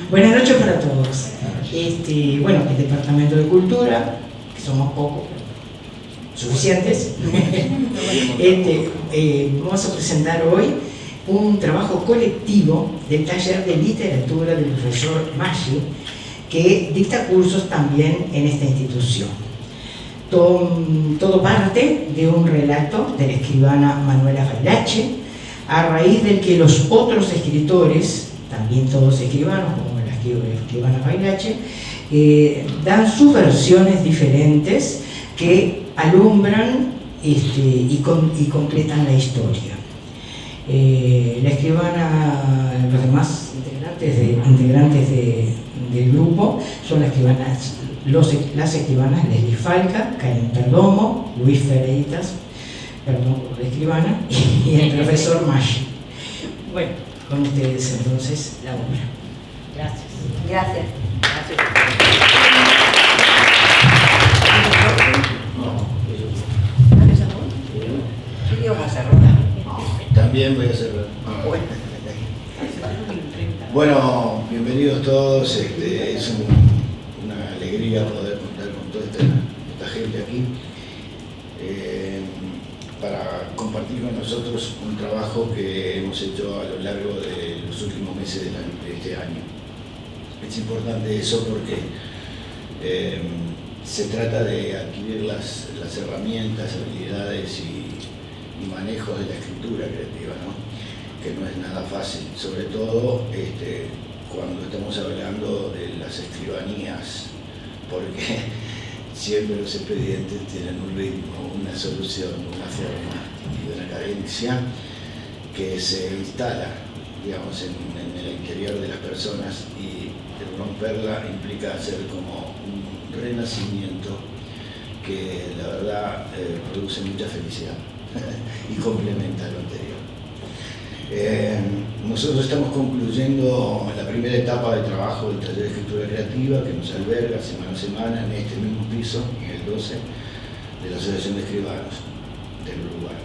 Buenas noches para todos. Bueno, el Departamento de Cultura, que somos pocos, suficientes, vamos a presentar hoy un trabajo colectivo del taller de literatura del profesor Maggi, que dicta cursos también en esta institución. Todo parte de un relato de la escribana Manuela Failache, a raíz del que los otros escritores, también todos escribanos, como la escribana Failache, dan sus versiones diferentes que alumbran y completan la historia. La escribana, los demás integrantes del grupo son las escribanas Leslie Falca, Karen Perdomo, Luis Ferreitas, perdón por la escribana, y el profesor Maggi. Bueno, con ustedes entonces la obra. Gracias. Gracias. ¿Qué vas a hacer? También voy a cerrar. Bueno, bienvenidos todos. Es una alegría poder contar con toda esta gente aquí para compartir con nosotros un trabajo que hemos hecho a lo largo de los últimos meses de este año. Es importante eso porque se trata de adquirir las herramientas, habilidades y manejos de la escritura creativa, ¿no? Que no es nada fácil, sobre todo cuando estamos hablando de las escribanías, porque siempre los expedientes tienen un ritmo, una solución, una forma y una cadencia que se instala, digamos, en el interior de las personas, y romperla implica hacer como un renacimiento que la verdad produce mucha felicidad y complementa lo anterior. Nosotros estamos concluyendo la primera etapa de trabajo del taller de escritura creativa, que nos alberga semana a semana en este mismo piso, en el 12, de la Asociación de Escribanos del Uruguay,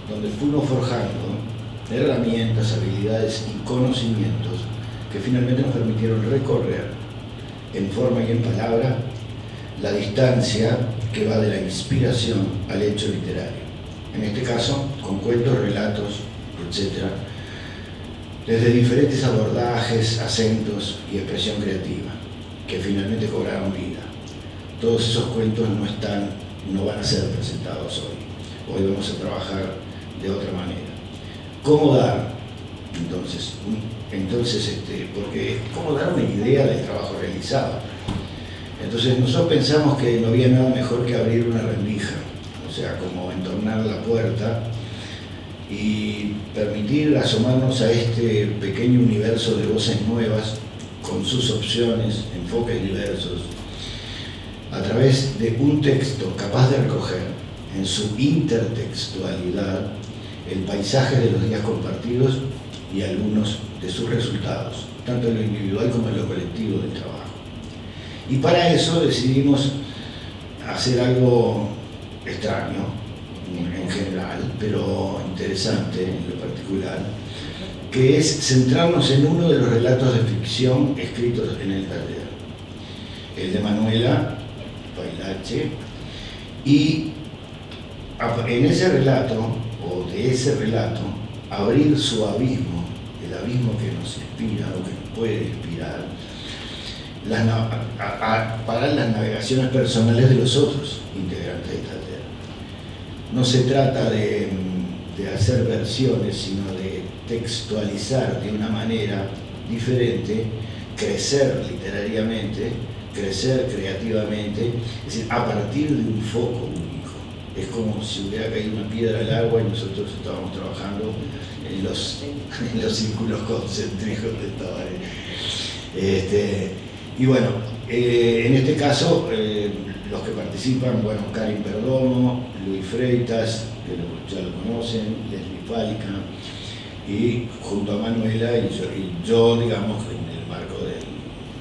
donde fuimos forjando herramientas, habilidades y conocimientos que finalmente nos permitieron recorrer en forma y en palabra la distancia que va de la inspiración al hecho literario. En este caso, con cuentos, relatos, etc., desde diferentes abordajes, acentos y expresión creativa, que finalmente cobraron vida. Todos esos cuentos no van a ser presentados hoy. Hoy vamos a trabajar de otra manera. ¿Cómo dar? Entonces, porque ¿cómo dar una idea del trabajo realizado? Entonces nosotros pensamos que no había nada mejor que abrir una rendija, o sea, como entornar la puerta y permitir asomarnos a este pequeño universo de voces nuevas, con sus opciones, enfoques diversos, a través de un texto capaz de recoger en su intertextualidad el paisaje de los días compartidos y algunos de sus resultados, tanto en lo individual como en lo colectivo del trabajo. Y para eso decidimos hacer algo extraño en general, pero interesante en lo particular, que es centrarnos en uno de los relatos de ficción escritos en el taller, el de Manuela Failache, y en ese relato, o de ese relato, abrir su abismo, el abismo que nos inspira o que nos puede inspirar, para las navegaciones personales de los otros integrantes del taller. No se trata de hacer versiones, sino de textualizar de una manera diferente, crecer literariamente, crecer creativamente, es decir, a partir de un foco único. Es como si hubiera caído una piedra al agua y nosotros estábamos trabajando en los círculos concéntricos de esta manera. Y bueno, en este caso, los que participan, bueno, Karen Perdomo, Luis Freitas, que ya lo conocen, Leslie Falca, y junto a Manuela y yo, digamos, en el marco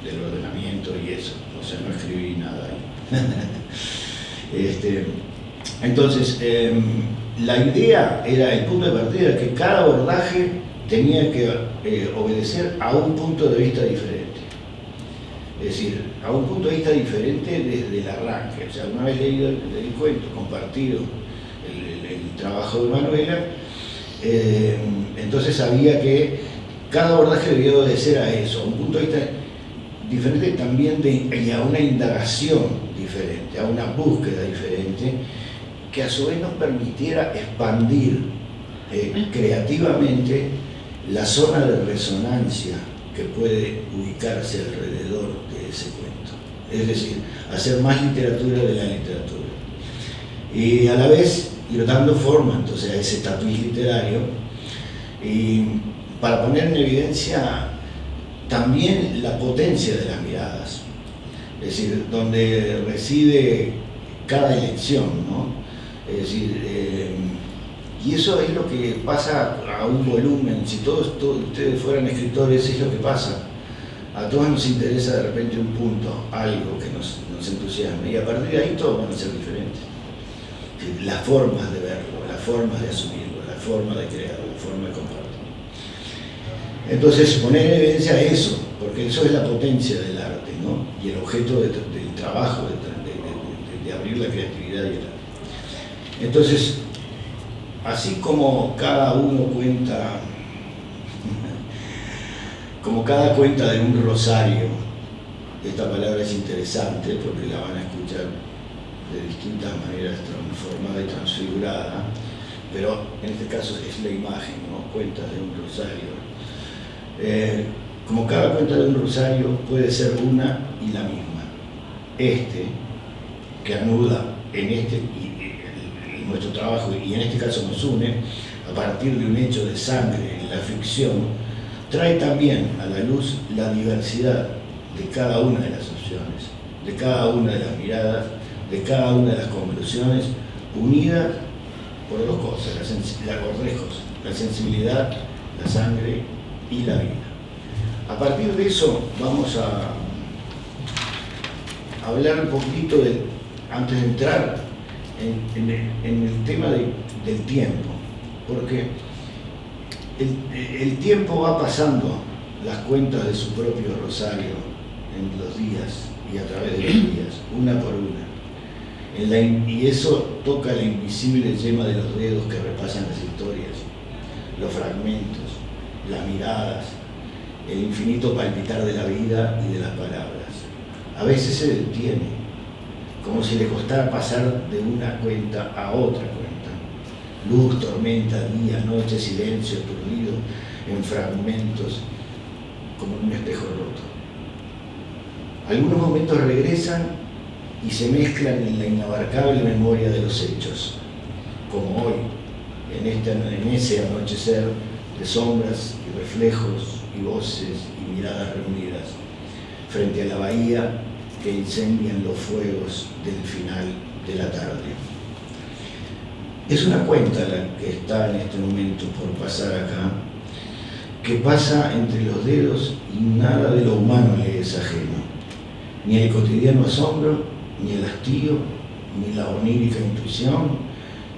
del ordenamiento y eso, o sea, no escribí nada ahí. Entonces, la idea era, el punto de partida, que cada abordaje tenía que obedecer a un punto de vista diferente. Es decir, a un punto de vista diferente desde el arranque. O sea, una vez leído el cuento, compartido el trabajo de Manuela, entonces sabía que cada abordaje debía obedecer a eso, a un punto de vista diferente también y a una indagación diferente, a una búsqueda diferente, que a su vez nos permitiera expandir creativamente la zona de resonancia que puede ubicarse alrededor de ese cuento. Es decir, hacer más literatura de la literatura. Y a la vez ir dando forma entonces a ese tapiz literario, y para poner en evidencia también la potencia de las miradas, es decir, donde reside cada elección, ¿no? Es decir, y eso es lo que pasa a un volumen. Si todos ustedes fueran escritores, es lo que pasa. A todos nos interesa de repente un punto, algo que nos entusiasme, y a partir de ahí todos van a ser diferentes. Las formas de verlo, las formas de asumirlo, la forma de crearlo, la forma de compartirlo. Entonces, poner en evidencia eso, porque eso es la potencia del arte, ¿no? Y el objeto del trabajo, de abrir la creatividad y el arte. Entonces, así como cada uno cuenta, como cada cuenta de un rosario, esta palabra es interesante porque la van a escuchar de distintas maneras, transformada y transfigurada, pero en este caso es la imagen, ¿no? Cuentas de un rosario. Como cada cuenta de un rosario puede ser una y la misma. Que anuda en en nuestro trabajo, y en este caso nos une, a partir de un hecho de sangre en la ficción, trae también a la luz la diversidad de cada una de las opciones, de cada una de las miradas, de cada una de las conclusiones, unidas por dos cosas, por tres cosas: la sensibilidad, la sangre y la vida. A partir de eso vamos a hablar un poquito, antes de entrar en el tema del tiempo, porque el tiempo va pasando las cuentas de su propio rosario en los días y a través de los días, una por una. Y eso toca la invisible yema de los dedos que repasan las historias, los fragmentos, las miradas, el infinito palpitar de la vida y de las palabras. A veces se detiene, como si le costara pasar de una cuenta a otra cuenta. Luz, tormenta, día, noche, silencio, aturdido en fragmentos, como en un espejo roto. Algunos momentos regresan y se mezclan en la inabarcable memoria de los hechos, como hoy, en ese anochecer de sombras y reflejos y voces y miradas reunidas, frente a la bahía que incendian los fuegos del final de la tarde. Es una cuenta la que está en este momento por pasar acá, que pasa entre los dedos y nada de lo humano le es ajeno, ni el cotidiano asombro, ni el hastío, ni la onírica intuición,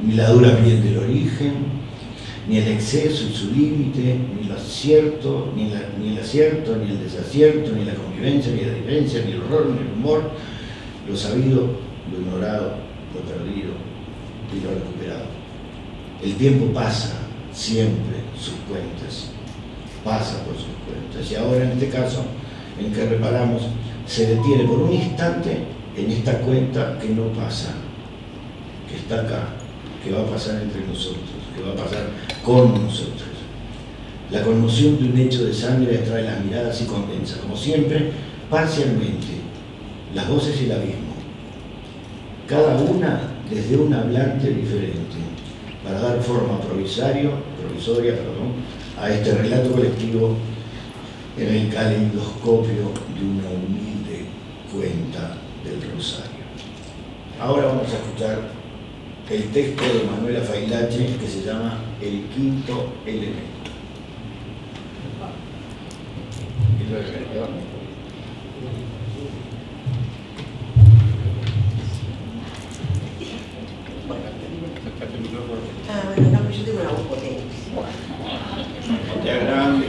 ni la dura piel del origen, ni el exceso y su límite, ni el acierto, ni el desacierto, ni la convivencia, ni la diferencia, ni el horror, ni el humor, lo sabido, lo ignorado, lo perdido y lo recuperado. El tiempo pasa siempre sus cuentas, pasa por sus cuentas, y ahora en este caso, en que reparamos, se detiene por un instante en esta cuenta que no pasa, que está acá, que va a pasar entre nosotros, que va a pasar con nosotros. La conmoción de un hecho de sangre atrae las miradas y condensa, como siempre, parcialmente, las voces y el abismo, cada una desde un hablante diferente, para dar forma provisoria, a este relato colectivo en el caleidoscopio de una humilde cuenta del Rosario. Ahora vamos a escuchar el texto de Manuela Failache, que se llama El quinto elemento. Bueno, no, pero yo tengo una voz potente. Ya grande.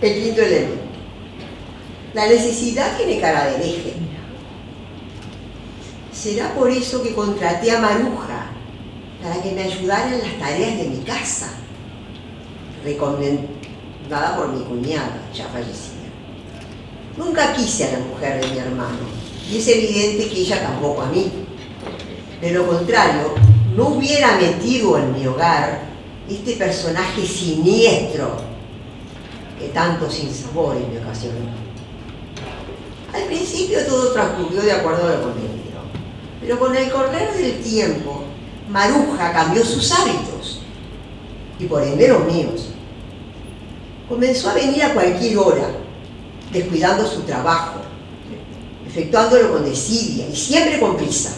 El quinto elemento. La necesidad tiene cara de hereje. Será por eso que contraté a Maruja para que me ayudara en las tareas de mi casa, recomendada por mi cuñada, ya fallecida. Nunca quise a la mujer de mi hermano, y es evidente que ella tampoco a mí. De lo contrario, no hubiera metido en mi hogar este personaje siniestro que tanto sinsabores me ocasionó. Al principio todo transcurrió de acuerdo a lo convenido, pero con el correr del tiempo, Maruja cambió sus hábitos, y por ende los míos. Comenzó a venir a cualquier hora, descuidando su trabajo, efectuándolo con desidia y siempre con prisa.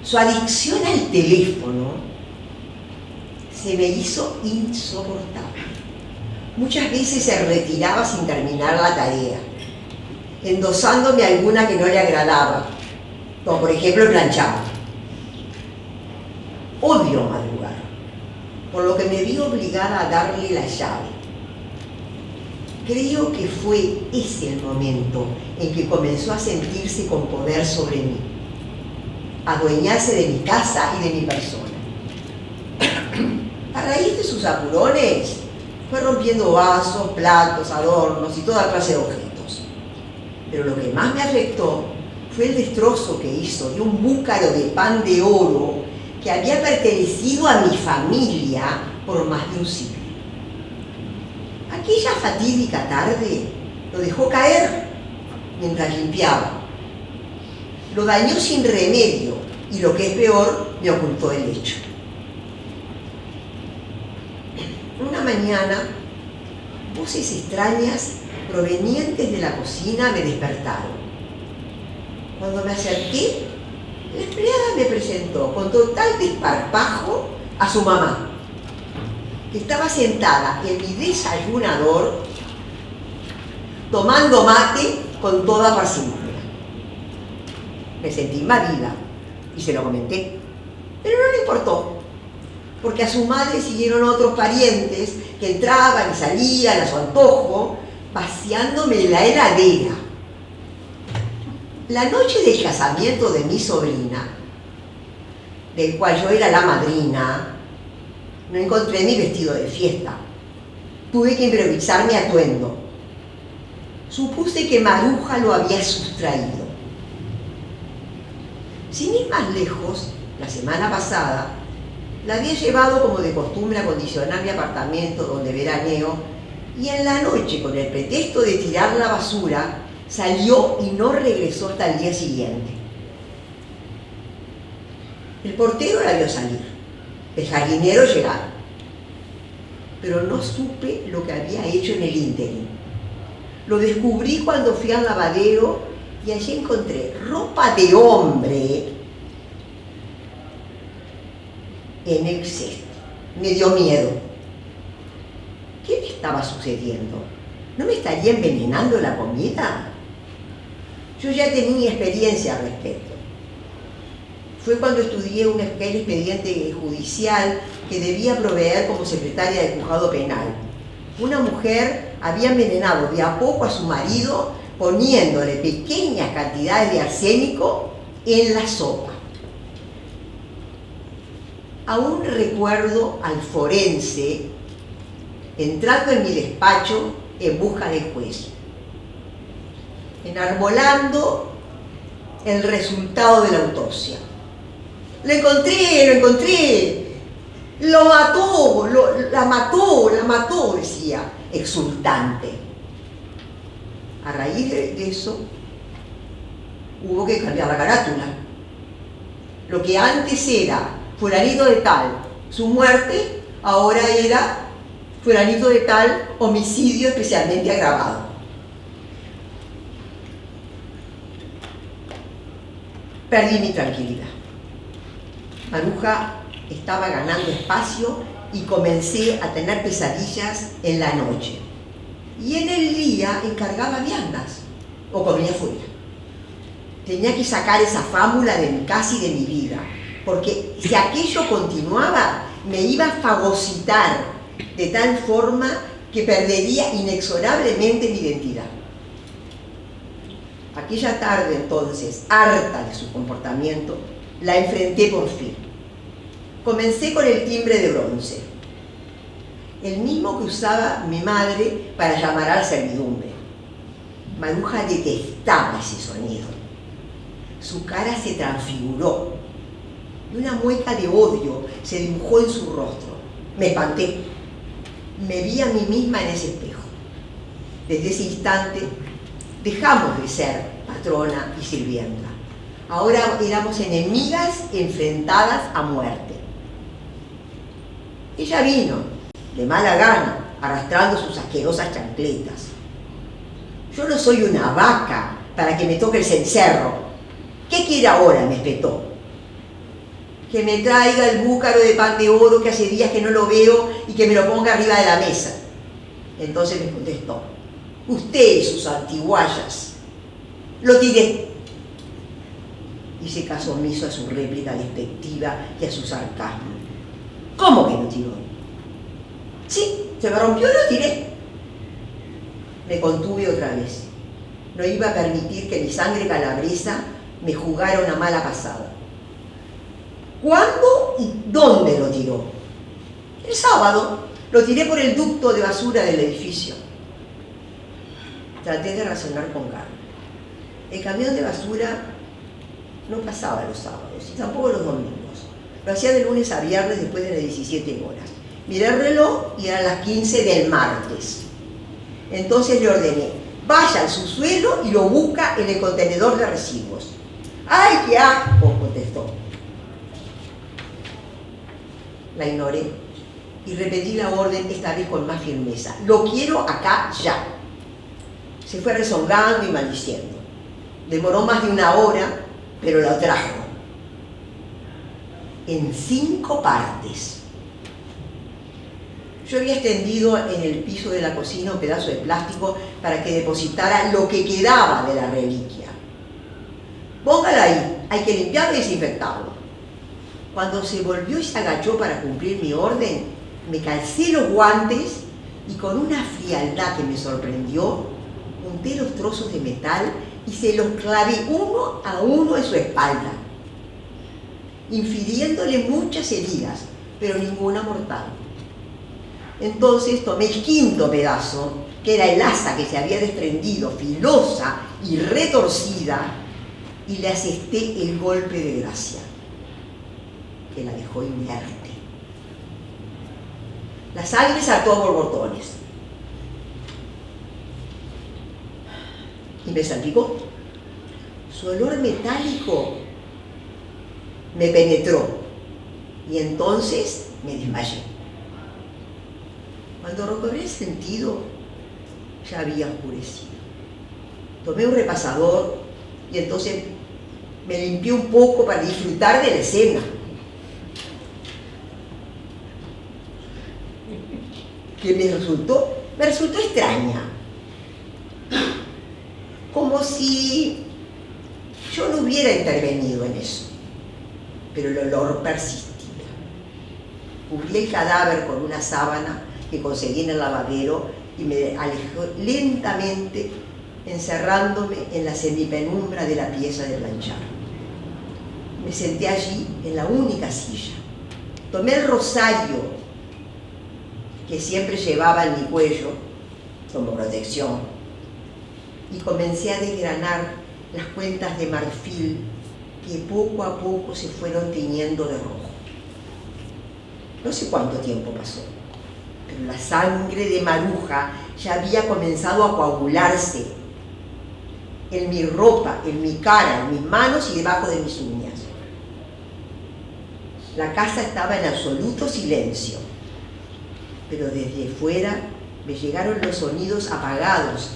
Su adicción al teléfono se me hizo insoportable. Muchas veces se retiraba sin terminar la tarea, endosándome alguna que no le agradaba, como por ejemplo el planchado. Odio madrugar, por lo que me vi obligada a darle la llave. Creo que fue ese el momento en que comenzó a sentirse con poder sobre mí, a adueñarse de mi casa y de mi persona. A raíz de sus apurones, fue rompiendo vasos, platos, adornos y toda clase de objetos. Pero lo que más me afectó fue el destrozo que hizo de un búcaro de pan de oro que había pertenecido a mi familia por más de un siglo. Aquella fatídica tarde lo dejó caer mientras limpiaba. Lo dañó sin remedio y, lo que es peor, me ocultó el hecho. Una mañana, voces extrañas provenientes de la cocina me despertaron. Cuando me acerqué, la empleada me presentó con total desparpajo a su mamá, que estaba sentada en mi desayunador tomando mate con toda parsimonia. Me sentí invadida y se lo comenté, pero no le importó, porque a su madre siguieron otros parientes que entraban y salían a su antojo, vaciándome la heladera. La noche del casamiento de mi sobrina, del cual yo era la madrina, no encontré mi vestido de fiesta. Tuve que improvisar mi atuendo. Supuse que Maruja lo había sustraído. Sin ir más lejos, la semana pasada, la había llevado como de costumbre a acondicionar mi apartamento donde veraneo, y en la noche, con el pretexto de tirar la basura, salió y no regresó hasta el día siguiente. El portero la vio salir, el jardinero llegar, pero no supe lo que había hecho en el ínterin. Lo descubrí cuando fui al lavadero y allí encontré ropa de hombre en el cesto. Me dio miedo. ¿Qué me estaba sucediendo? ¿No me estaría envenenando la comida? Yo ya tenía experiencia al respecto. Fue cuando estudié aquel expediente judicial que debía proveer como secretaria del juzgado penal. Una mujer había envenenado de a poco a su marido poniéndole pequeñas cantidades de arsénico en la sopa. Aún recuerdo al forense entrando en mi despacho en busca del juez, enarbolando el resultado de la autopsia. Lo encontré, lo mató, la mató, decía, exultante. A raíz de eso, hubo que cambiar la carátula. Lo que antes era fulanito de tal, su muerte, ahora era fulanito de tal, homicidio especialmente agravado. Perdí mi tranquilidad. Maruja estaba ganando espacio y comencé a tener pesadillas en la noche. Y en el día encargaba viandas o comía fuera. Tenía que sacar esa fábula de mi casa y de mi vida, porque si aquello continuaba, me iba a fagocitar de tal forma que perdería inexorablemente mi identidad. Aquella tarde entonces, harta de su comportamiento, la enfrenté por fin. Comencé con el timbre de bronce, el mismo que usaba mi madre para llamar a la servidumbre. Maruja detestaba ese sonido. Su cara se transfiguró y una mueca de odio se dibujó en su rostro. Me espanté. Me vi a mí misma en ese espejo. Desde ese instante dejamos de ser patrona y sirvienta. Ahora éramos enemigas enfrentadas a muerte. Ella vino, de mala gana, arrastrando sus asquerosas chancletas. Yo no soy una vaca para que me toque el cencerro. ¿Qué quiere ahora?, me espetó. Que me traiga el búcaro de pan de oro que hace días que no lo veo y que me lo ponga arriba de la mesa. Entonces me contestó: usted y sus antiguallas. Lo tiré. Hice caso omiso a su réplica despectiva y a su sarcasmo. ¿Cómo que lo tiró? Sí, se me rompió y lo tiré. Me contuve otra vez. No iba a permitir que mi sangre calabresa me jugara una mala pasada. ¿Cuándo y dónde lo tiró? El sábado. Lo tiré por el ducto de basura del edificio. Traté de razonar con calma. El camión de basura no pasaba los sábados y tampoco los domingos. Lo hacía de lunes a viernes después de las 17 horas. Miré el reloj y eran las 15 del martes. Entonces le ordené: vaya al subsuelo y lo busca en el contenedor de residuos. ¡Ay, qué asco!, contestó. La ignoré y repetí la orden, esta vez con más firmeza: lo quiero acá ya. Se fue rezongando y maldiciendo. Demoró más de una hora, pero lo trajo. En 5 partes. Yo había extendido en el piso de la cocina un pedazo de plástico para que depositara lo que quedaba de la reliquia. Póngala ahí, hay que limpiarlo y desinfectarlo. Cuando se volvió y se agachó para cumplir mi orden, me calcé los guantes y con una frialdad que me sorprendió, junté los trozos de metal y se los clavé uno a uno en su espalda, infiriéndole muchas heridas, pero ninguna mortal. Entonces tomé el 5.º pedazo, que era el asa que se había desprendido, filosa y retorcida, y le asesté el golpe de gracia, que la dejó inerte. La sangre saltó a borbotones y me salpicó. Su olor metálico me penetró y entonces me desmayé. Cuando recobré el sentido, ya había oscurecido. Tomé un repasador y entonces me limpié un poco para disfrutar de la escena. Que me resultó extraña. Como si yo no hubiera intervenido en eso. Pero el olor persistía. Cubrí el cadáver con una sábana que conseguí en el lavadero y me alejé lentamente, encerrándome en la semipenumbra de la pieza de planchar. Me senté allí en la única silla. Tomé el rosario que siempre llevaba en mi cuello como protección y comencé a desgranar las cuentas de marfil que poco a poco se fueron tiñendo de rojo. No sé cuánto tiempo pasó, pero la sangre de Maruja ya había comenzado a coagularse en mi ropa, en mi cara, en mis manos y debajo de mis uñas. La casa estaba en absoluto silencio, pero desde fuera me llegaron los sonidos apagados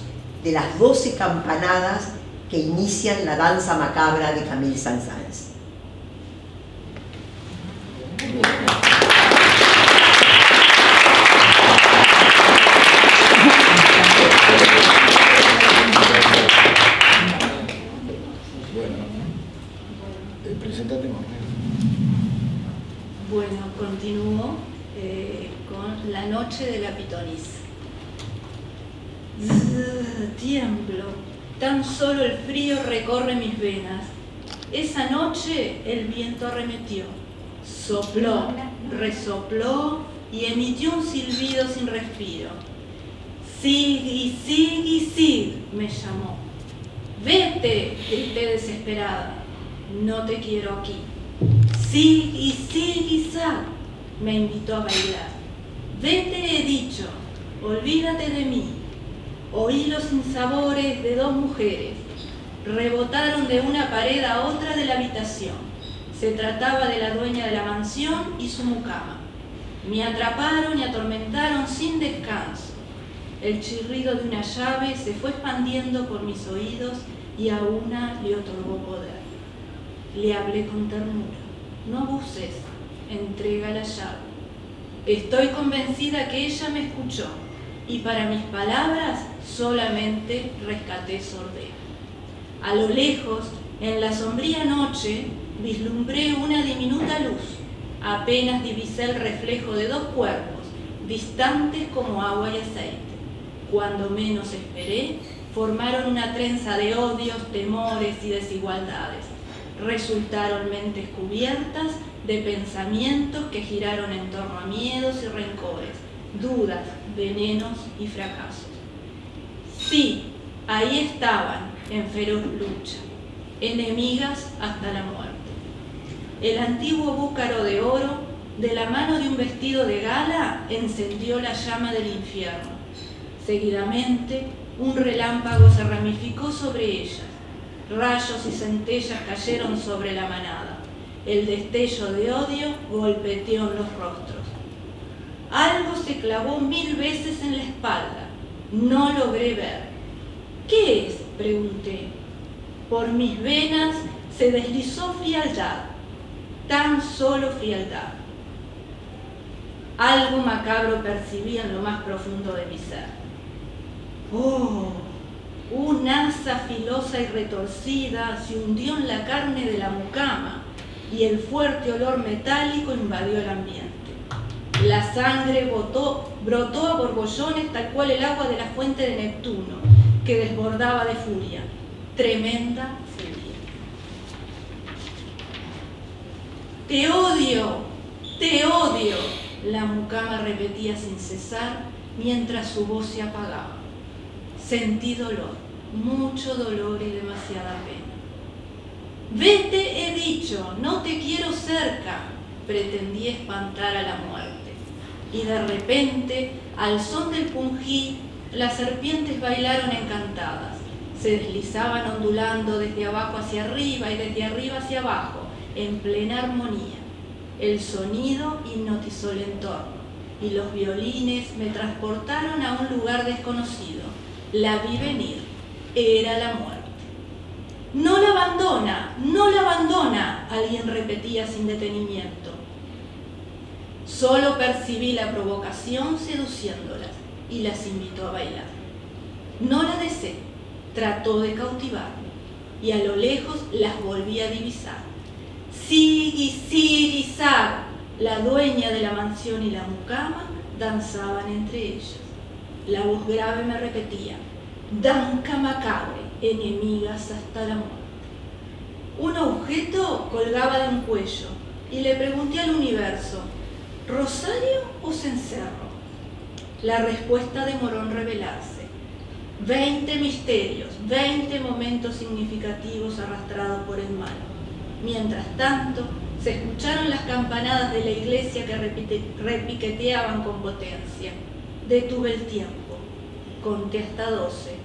de las 12 campanadas que inician la danza macabra de Camille Saint-Saëns. Bueno, continúo con La noche de la pitonisa. Tiemblo, tan solo el frío recorre mis venas. Esa noche el viento arremetió, sopló, resopló y emitió un silbido sin respiro. Sig, Sig, me llamó. Vete, grité desesperada, no te quiero aquí. Sig, Sag, me invitó a bailar. Vete, he dicho, olvídate de mí. Oí los sinsabores de dos mujeres. Rebotaron de una pared a otra de la habitación. Se trataba de la dueña de la mansión y su mucama. Me atraparon y atormentaron sin descanso. El chirrido de una llave se fue expandiendo por mis oídos y a una le otorgó poder. Le hablé con ternura. No abuses, entrega la llave. Estoy convencida que ella me escuchó y para mis palabras solamente rescaté sordera. A lo lejos, en la sombría noche, vislumbré una diminuta luz. Apenas divisé el reflejo de dos cuerpos, distantes como agua y aceite. Cuando menos esperé, formaron una trenza de odios, temores y desigualdades. Resultaron mentes cubiertas de pensamientos que giraron en torno a miedos y rencores, dudas, venenos y fracasos. Sí, ahí estaban, en feroz lucha, enemigas hasta la muerte. El antiguo búcaro de oro, de la mano de un vestido de gala, encendió la llama del infierno. Seguidamente, un relámpago se ramificó sobre ellas. Rayos y centellas cayeron sobre la manada. El destello de odio golpeteó en los rostros. Algo se clavó 1000 veces en la espalda. No logré ver. ¿Qué es?, pregunté. Por mis venas se deslizó frialdad. Tan solo frialdad. Algo macabro percibí en lo más profundo de mi ser. ¡Oh! Una asa filosa y retorcida se hundió en la carne de la mucama y el fuerte olor metálico invadió el ambiente. La sangre brotó a borbollones tal cual el agua de la fuente de Neptuno, que desbordaba de furia, tremenda furia. ¡Te odio! ¡Te odio!, la mucama repetía sin cesar mientras su voz se apagaba. Sentí dolor, mucho dolor y demasiada pena. Vete, he dicho, no te quiero cerca. Pretendí espantar a la muerte. Y de repente, al son del pungí, las serpientes bailaron encantadas. Se deslizaban ondulando desde abajo hacia arriba y desde arriba hacia abajo, en plena armonía. El sonido hipnotizó el entorno y los violines me transportaron a un lugar desconocido. La vi venir, era la muerte. No la abandona, no la abandona, alguien repetía sin detenimiento. Solo percibí la provocación seduciéndolas y las invitó a bailar. No la deseé, trató de cautivarme y a lo lejos las volví a divisar. Sig, Sag, la dueña de la mansión y la mucama danzaban entre ellas. La voz grave me repetía, Danca macabre, enemigas hasta la muerte. Un objeto colgaba de un cuello y le pregunté al universo, ¿rosario o cencerro? La respuesta demoró en revelarse. 20 misterios, 20 momentos significativos arrastrados por el mal. Mientras tanto, se escucharon las campanadas de la iglesia que repiqueteaban con potencia. Detuve el tiempo, conté hasta 12,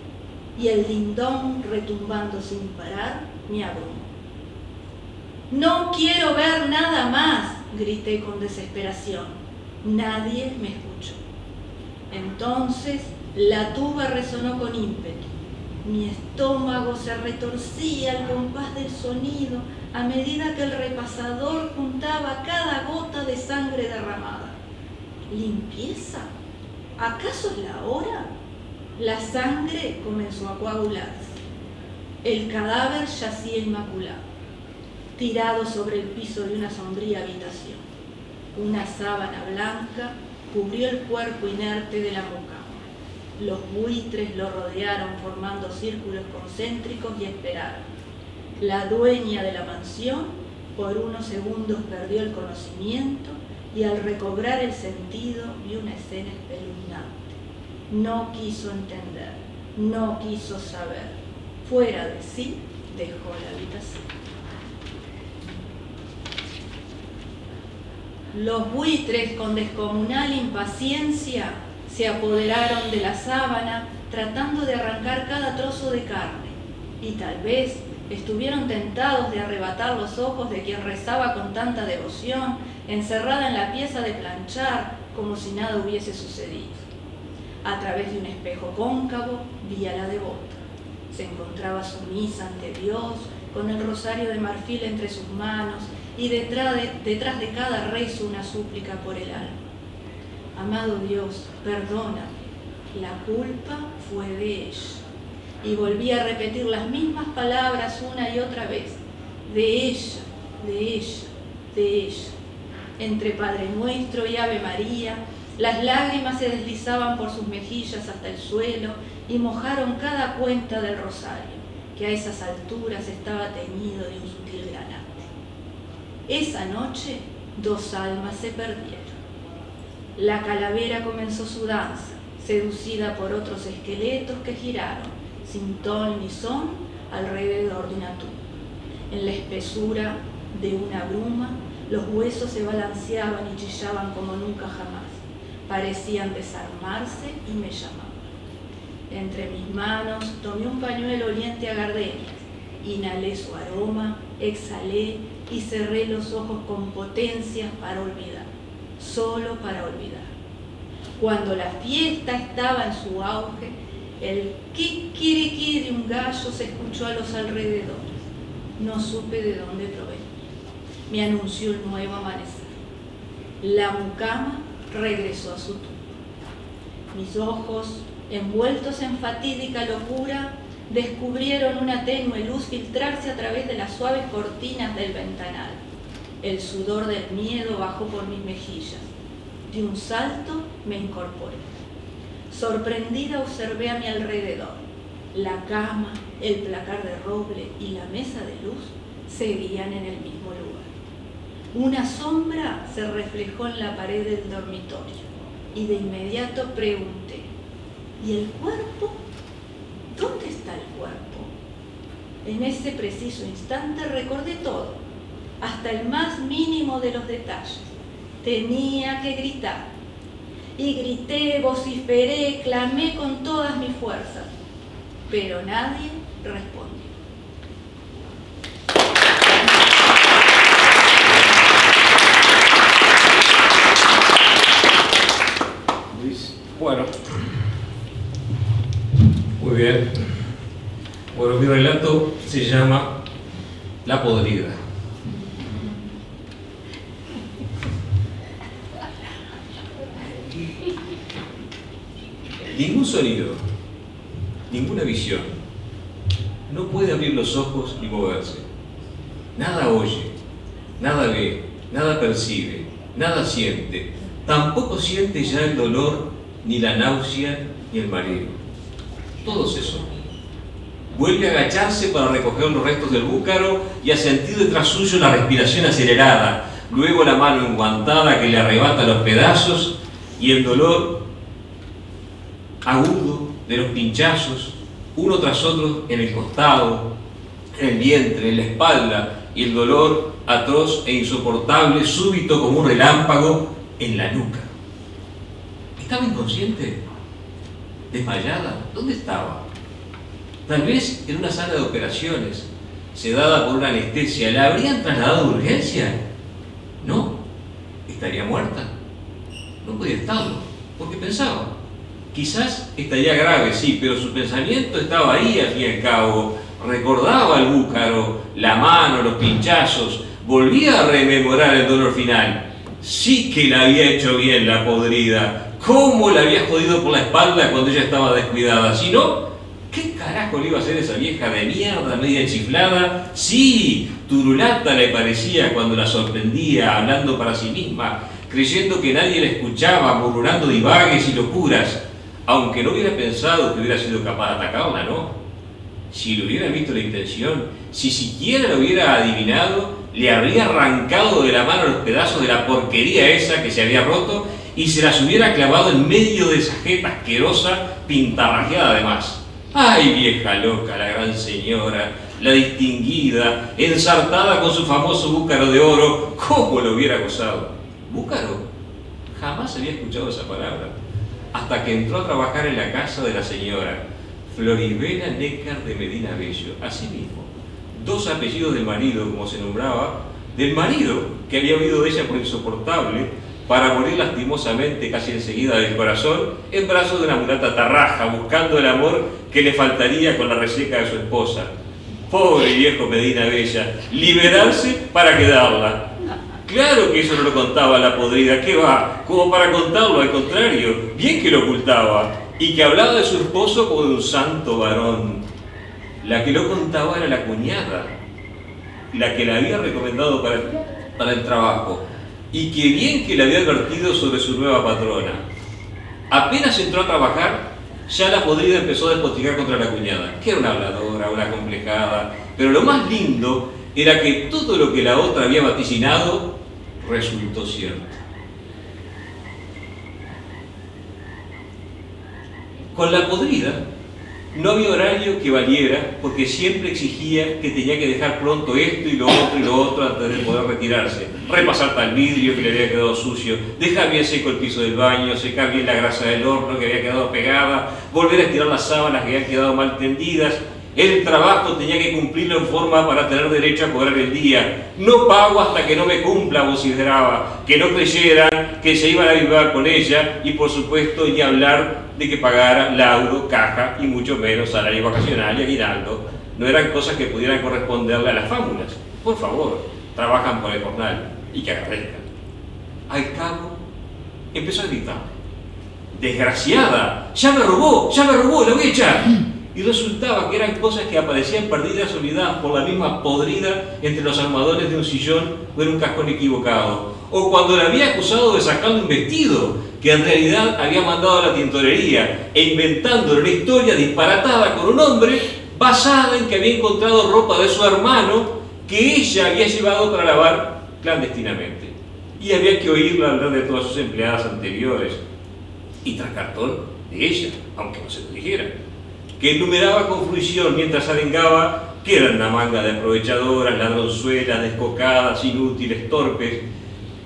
y el ding-dong, retumbando sin parar, me abrumó. «No quiero ver nada más», grité con desesperación. Nadie me escuchó. Entonces, la tuba resonó con ímpetu. Mi estómago se retorcía al compás del sonido a medida que el repasador juntaba cada gota de sangre derramada. ¿Limpieza? ¿Acaso es la hora? La sangre comenzó a coagularse. El cadáver yacía inmaculado, tirado sobre el piso de una sombría habitación. Una sábana blanca cubrió el cuerpo inerte de la mucama. Los buitres lo rodearon formando círculos concéntricos y esperaron. La dueña de la mansión por unos segundos perdió el conocimiento y al recobrar el sentido vio una escena espeluznante. No quiso entender, no quiso saber. Fuera de sí, dejó la habitación. Los buitres, con descomunal impaciencia, se apoderaron de la sábana tratando de arrancar cada trozo de carne, y tal vez estuvieron tentados de arrebatar los ojos de quien rezaba con tanta devoción, encerrada en la pieza de planchar, como si nada hubiese sucedido. A través de un espejo cóncavo vi a la devota. Se encontraba sumisa ante Dios, con el rosario de marfil entre sus manos, y detrás de cada rezo una súplica por el alma. Amado Dios, perdóname, la culpa fue de ella. Y volví a repetir las mismas palabras una y otra vez. De ella, de ella, de ella. Entre Padre Nuestro y Ave María, las lágrimas se deslizaban por sus mejillas hasta el suelo y mojaron cada cuenta del rosario, que a esas alturas estaba teñido de un sutil granate. Esa noche, 2 almas se perdieron. La calavera comenzó su danza, seducida por otros esqueletos que giraron, sin ton ni son, alrededor de una tumba. En la espesura de una bruma, los huesos se balanceaban y chillaban como nunca jamás. Parecían desarmarse y me llamaban. Entre mis manos tomé un pañuelo oliente a gardenias, inhalé su aroma, exhalé y cerré los ojos con potencias para olvidar, solo para olvidar. Cuando la fiesta estaba en su auge, el kikiriki de un gallo se escuchó a los alrededores. No supe de dónde provenía. Me anunció el nuevo amanecer. La mucama regresó a su tumba. Mis ojos, envueltos en fatídica locura, descubrieron una tenue luz filtrarse a través de las suaves cortinas del ventanal. El sudor del miedo bajó por mis mejillas. De un salto me incorporé. Sorprendida observé a mi alrededor. La cama, el placar de roble y la mesa de luz seguían en el mismo lugar. Una sombra se reflejó en la pared del dormitorio y de inmediato pregunté: ¿y el cuerpo? ¿Dónde está el cuerpo? En ese preciso instante recordé todo, hasta el más mínimo de los detalles. Tenía que gritar. Y grité, vociferé, clamé con todas mis fuerzas, pero nadie respondió. Bueno, muy bien. Bueno, mi relato se llama La Podrida. Ningún sonido, ninguna visión, no puede abrir los ojos ni moverse. Nada oye, nada ve, nada percibe, nada siente. Tampoco siente ya el dolor, ni la náusea, ni el mareo. Todo cesó. Vuelve a agacharse para recoger los restos del búcaro y a sentir detrás suyo la respiración acelerada, luego la mano enguantada que le arrebata los pedazos y el dolor agudo de los pinchazos, uno tras otro en el costado, en el vientre, en la espalda, y el dolor atroz e insoportable, súbito como un relámpago, en la nuca. ¿Estaba inconsciente? ¿Desmayada? ¿Dónde estaba? Tal vez en una sala de operaciones, sedada por una anestesia. ¿La habrían trasladado de urgencia? No. ¿Estaría muerta? No podía estarlo, porque pensaba. Quizás estaría grave, sí, pero su pensamiento estaba ahí al fin y al cabo. Recordaba el búcaro, la mano, los pinchazos, volvía a rememorar el dolor final. Sí que la había hecho bien la podrida. ¿Cómo la había jodido por la espalda cuando ella estaba descuidada? Si no, ¿qué carajo le iba a hacer esa vieja de mierda, media chiflada? Sí, turulata le parecía cuando la sorprendía, hablando para sí misma, creyendo que nadie la escuchaba, murmurando divagues y locuras. aunque no hubiera pensado que hubiera sido capaz de atacarla, no. Si le hubiera visto la intención, si siquiera lo hubiera adivinado, le habría arrancado de la mano los pedazos de la porquería esa que se había roto y se las hubiera clavado en medio de esa jeta asquerosa, pintarrajeada además. ¡Ay, vieja loca, la gran señora, la distinguida, ensartada con su famoso búcaro de oro! ¿Cómo lo hubiera gozado? ¿Búcaro? Jamás había escuchado esa palabra, hasta que entró a trabajar en la casa de la señora Floribela Nécar de Medina Bello. Así mismo, 2 apellidos del marido, como se nombraba, del marido que había huido de ella por insoportable, para morir lastimosamente casi enseguida del corazón, en brazos de una mulata tarraja, buscando el amor que le faltaría con la reseca de su esposa. Pobre viejo Medina Bella, liberarse para quedarla. Claro que eso no lo contaba la podrida, ¿qué va? Como para contarlo, al contrario, bien que lo ocultaba, y que hablaba de su esposo como de un santo varón. La que lo contaba era la cuñada, la que la había recomendado para el trabajo, y que bien que le había advertido sobre su nueva patrona. Apenas entró a trabajar, ya la podrida empezó a despotricar contra la cuñada, que era una habladora, una complejada, pero lo más lindo era que todo lo que la otra había vaticinado resultó cierto. Con la podrida no había horario que valiera, porque siempre exigía que tenía que dejar pronto esto y lo otro antes de poder retirarse. Repasar tal vidrio que le había quedado sucio, dejar bien seco el piso del baño, secar bien la grasa del horno que había quedado pegada, volver a estirar las sábanas que habían quedado mal tendidas. El trabajo tenía que cumplirlo en forma para tener derecho a cobrar el día. No pago hasta que no me cumpla, vociferaba, que no creyeran que se iban a vivir con ella, y por supuesto ni hablar de que pagara laudo, caja y mucho menos salario vacacional y aguinaldo. No eran cosas que pudieran corresponderle a las fábulas. Por favor, trabajan por el jornal y que agradezcan. Al cabo, empezó a gritar: ¡desgraciada! ¡Ya me robó! ¡La voy a echar! Y resultaba que eran cosas que aparecían perdidas, olvidadas por la misma podrida entre los armadones de un sillón o en un cajón equivocado. O cuando la había acusado de sacarle un vestido, que en realidad había mandado a la tintorería, e inventándole una historia disparatada con un hombre, basada en que había encontrado ropa de su hermano que ella había llevado para lavar clandestinamente. Y había que oírla hablar de todas sus empleadas anteriores, y tras cartón de ella, aunque no se lo dijera, que enumeraba con fruición mientras arengaba que eran una manga de aprovechadoras, ladronzuelas, descocadas, inútiles, torpes.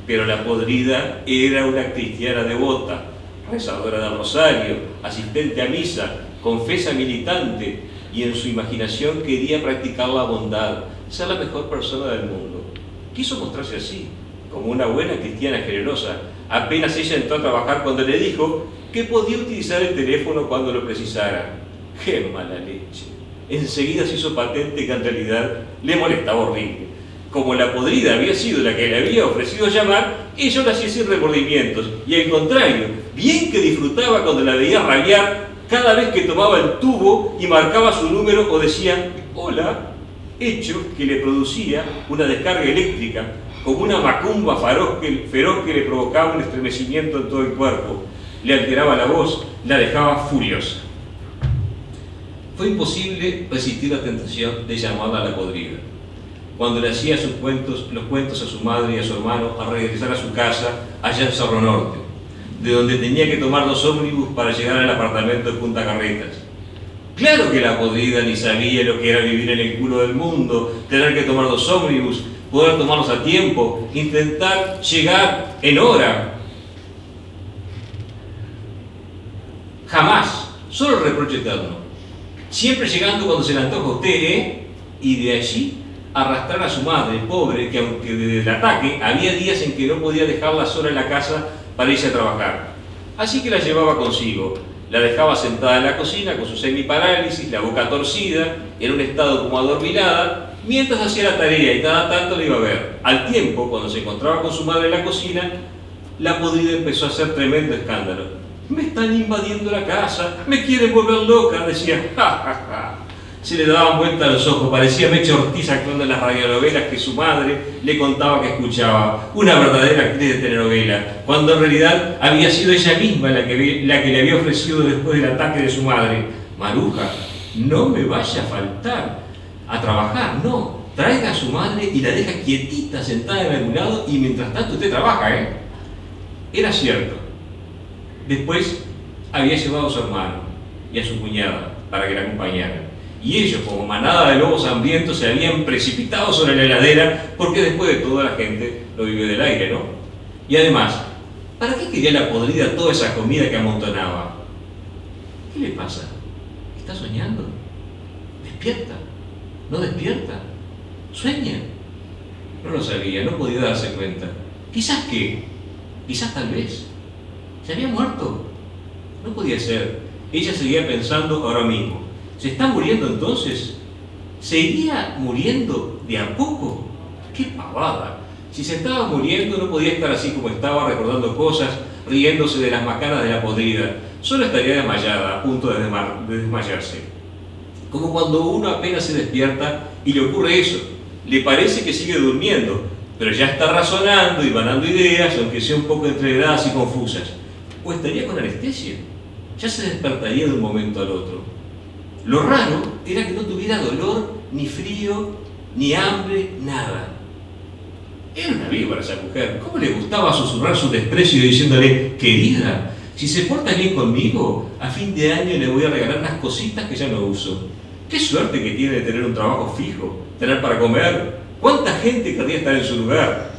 Pero la podrida era una cristiana devota, rezadora del rosario, asistente a misa, confesa militante, y en su imaginación quería practicar la bondad, ser la mejor persona del mundo. Quiso mostrarse así, como una buena cristiana generosa. Apenas ella entró a trabajar cuando le dijo que podía utilizar el teléfono cuando lo precisara. ¡Qué mala leche! Enseguida se hizo patente que en realidad le molestaba horrible. Como la podrida había sido la que le había ofrecido llamar, ella lo hacía sin remordimientos, y al contrario, bien que disfrutaba cuando la veía rabiar cada vez que tomaba el tubo y marcaba su número o decía hola, hecho que le producía una descarga eléctrica, como una macumba feroz que le provocaba un estremecimiento en todo el cuerpo, le alteraba la voz, la dejaba furiosa. Fue imposible resistir la tentación de llamarla a la podrida. Cuando le hacía los cuentos a su madre y a su hermano al regresar a su casa allá en Cerro Norte, de donde tenía que tomar 2 ómnibus para llegar al apartamento de Punta Carretas. Claro que la podrida ni sabía lo que era vivir en el culo del mundo, tener que tomar 2 ómnibus, poder tomarlos a tiempo, intentar llegar en hora. Jamás, solo el reproche eterno. Siempre llegando cuando se le antoja a usted, ¿eh? Y de allí arrastrar a su madre, pobre, que aunque desde el ataque había días en que no podía dejarla sola en la casa para irse a trabajar. Así que la llevaba consigo, la dejaba sentada en la cocina con su semiparálisis, la boca torcida, en un estado como adormilada, mientras hacía la tarea y cada tanto la iba a ver. Al tiempo, cuando se encontraba con su madre en la cocina, la podrida empezó a hacer tremendo escándalo. «Me están invadiendo la casa, me quieren volver loca», decía. «Ja, ja, ja. Se le daban vuelta a los ojos, parecía Mecha Ortiz actuando en las radionovelas que su madre le contaba que escuchaba. Una verdadera actriz de telenovela, cuando en realidad había sido ella misma la que le había ofrecido después del ataque de su madre: Maruja, no me vaya a faltar a trabajar, no. Traiga a su madre y la deja quietita sentada en algún lado y mientras tanto usted trabaja, ¿eh? Era cierto. Después había llevado a su hermano y a su cuñada para que la acompañaran. Y ellos, como manada de lobos hambrientos, se habían precipitado sobre la heladera, porque después de todo la gente lo vive del aire, ¿no? Y además, ¿para qué quería la podrida toda esa comida que amontonaba? ¿Qué le pasa? ¿Está soñando? ¿Despierta? ¿No despierta? ¿Sueña? No lo sabía, no podía darse cuenta. ¿Quizás qué? Quizás tal vez. ¿Se había muerto? No podía ser. Ella seguía pensando ahora mismo. ¿Se está muriendo entonces? ¿Seguía muriendo de a poco? ¡Qué pavada! Si se estaba muriendo no podía estar así como estaba, recordando cosas, riéndose de las macanas de la podrida. Solo estaría desmayada, a punto de desmayarse. Como cuando uno apenas se despierta y le ocurre eso. Le parece que sigue durmiendo, pero ya está razonando y vanando ideas, aunque sea un poco entrevedadas y confusas. O estaría con anestesia. Ya se despertaría de un momento al otro. Lo raro era que no tuviera dolor, ni frío, ni hambre, nada. Era una víbora esa mujer. ¿Cómo le gustaba susurrar su desprecio diciéndole: querida, si se porta bien conmigo, a fin de año le voy a regalar unas cositas que ya no uso. Qué suerte que tiene de tener un trabajo fijo, tener para comer. ¿Cuánta gente querría estar en su lugar?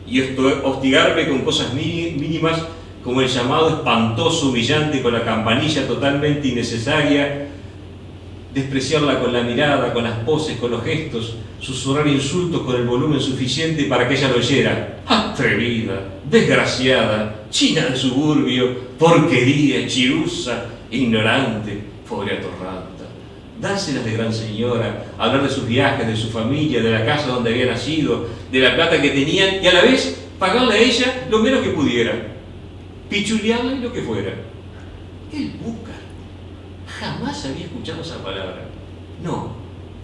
Y hostigarme con cosas mínimas, como el llamado espantoso, humillante, con la campanilla totalmente innecesaria, despreciarla con la mirada, con las poses, con los gestos, susurrar insultos con el volumen suficiente para que ella lo oyera. Atrevida, desgraciada, china del suburbio, porquería, chirusa, ignorante, pobre atorranta. Dárselas de gran señora, hablar de sus viajes, de su familia, de la casa donde había nacido, de la plata que tenían y a la vez pagarle a ella lo menos que pudiera. Pichulearle lo que fuera. El búcar. Jamás había escuchado esa palabra. No,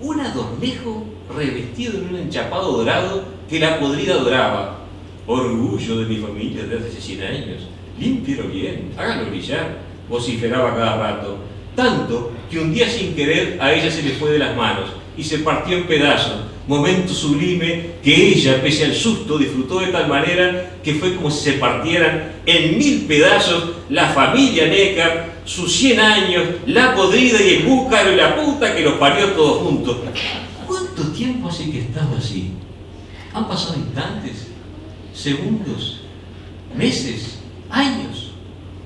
un adornejo revestido en un enchapado dorado que la podrida adoraba. Orgullo de mi familia de hace 100 años. Límpielo bien, hágalo brillar, vociferaba cada rato. Tanto que un día sin querer a ella se le fue de las manos y se partió en pedazos. Momento sublime que ella, pese al susto, disfrutó de tal manera que fue como si se partieran en 1000 pedazos la familia Neckar, sus 100 años, la podrida y el búcaro y la puta que los parió todos juntos. ¿Cuánto tiempo hace que he estado así? Han pasado instantes, segundos, meses, años,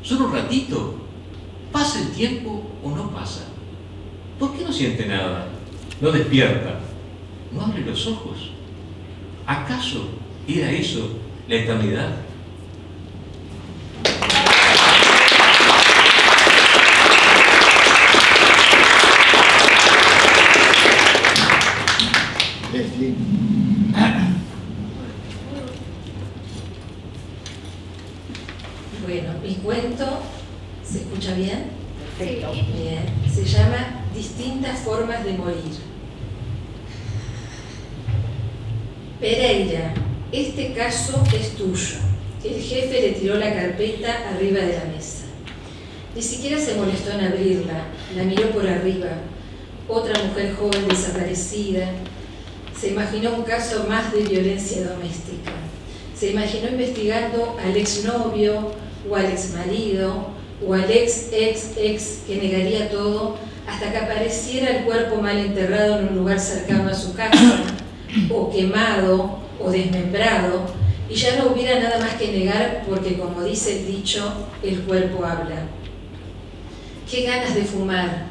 solo un ratito. ¿Pasa el tiempo o no pasa? ¿Por qué no siente nada? ¿No despierta? ¿No abre los ojos? ¿Acaso era eso la eternidad? Leslie. Bueno, mi cuento, ¿se escucha bien? Perfecto. Bien. Se llama Distintas formas de morir. Pereira, este caso es tuyo. El jefe le tiró la carpeta arriba de la mesa. Ni siquiera se molestó en abrirla, la miró por arriba. Otra mujer joven desaparecida. Se imaginó un caso más de violencia doméstica. Se imaginó investigando al exnovio o al exmarido o al ex que negaría todo hasta que apareciera el cuerpo mal enterrado en un lugar cercano a su casa, o quemado o desmembrado, y ya no hubiera nada más que negar porque, como dice el dicho, el cuerpo habla. ¡Qué ganas de fumar!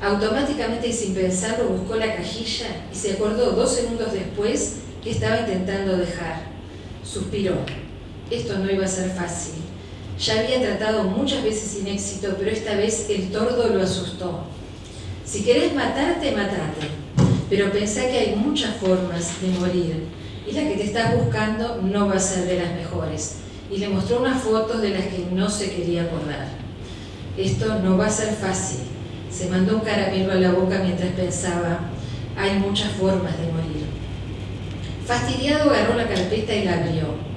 Automáticamente y sin pensarlo buscó la cajilla y se acordó 2 segundos después que estaba intentando dejar. Suspiró. Esto no iba a ser fácil. Ya había tratado muchas veces sin éxito, pero esta vez el tordo lo asustó. Si querés matarte, matate, pero pensá que hay muchas formas de morir y la que te estás buscando no va a ser de las mejores. Y le mostró unas fotos de las que no se quería acordar. Esto no va a ser fácil. Se mandó un caramelo a la boca mientras pensaba, hay muchas formas de morir. Fastidiado agarró la carpeta y la abrió.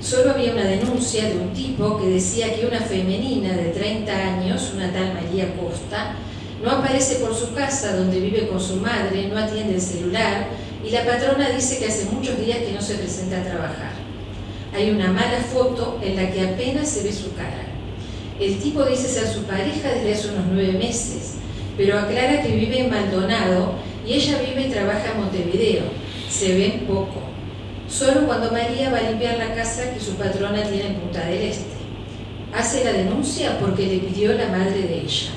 Solo había una denuncia de un tipo que decía que una femenina de 30 años, una tal María Costa, no aparece por su casa donde vive con su madre, no atiende el celular y la patrona dice que hace muchos días que no se presenta a trabajar. Hay una mala foto en la que apenas se ve su cara. El tipo dice ser su pareja desde hace unos 9 meses, pero aclara que vive en Maldonado y ella vive y trabaja en Montevideo. Se ven poco. Solo cuando María va a limpiar la casa que su patrona tiene en Punta del Este. Hace la denuncia porque le pidió la madre de ella.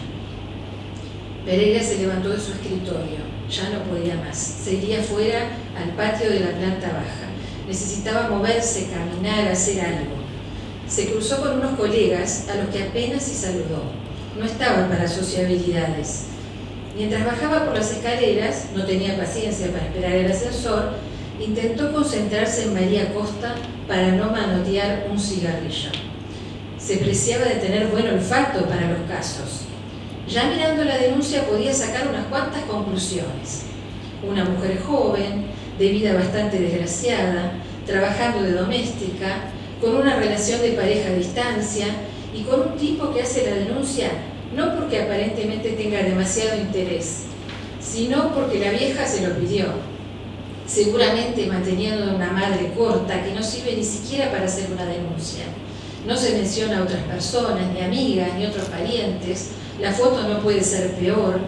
Pereira se levantó de su escritorio. Ya no podía más. Se iría fuera al patio de la planta baja. Necesitaba moverse, caminar, hacer algo. Se cruzó con unos colegas a los que apenas se saludó. No estaban para sociabilidades. Mientras bajaba por las escaleras, no tenía paciencia para esperar el ascensor, intentó concentrarse en María Costa para no manotear un cigarrillo. Se preciaba de tener buen olfato para los casos. Ya mirando la denuncia podía sacar unas cuantas conclusiones. Una mujer joven, de vida bastante desgraciada, trabajando de doméstica, con una relación de pareja a distancia y con un tipo que hace la denuncia no porque aparentemente tenga demasiado interés, sino porque la vieja se lo pidió. Seguramente manteniendo una madre corta que no sirve ni siquiera para hacer una denuncia. No se menciona a otras personas, ni amigas, ni otros parientes. La foto no puede ser peor.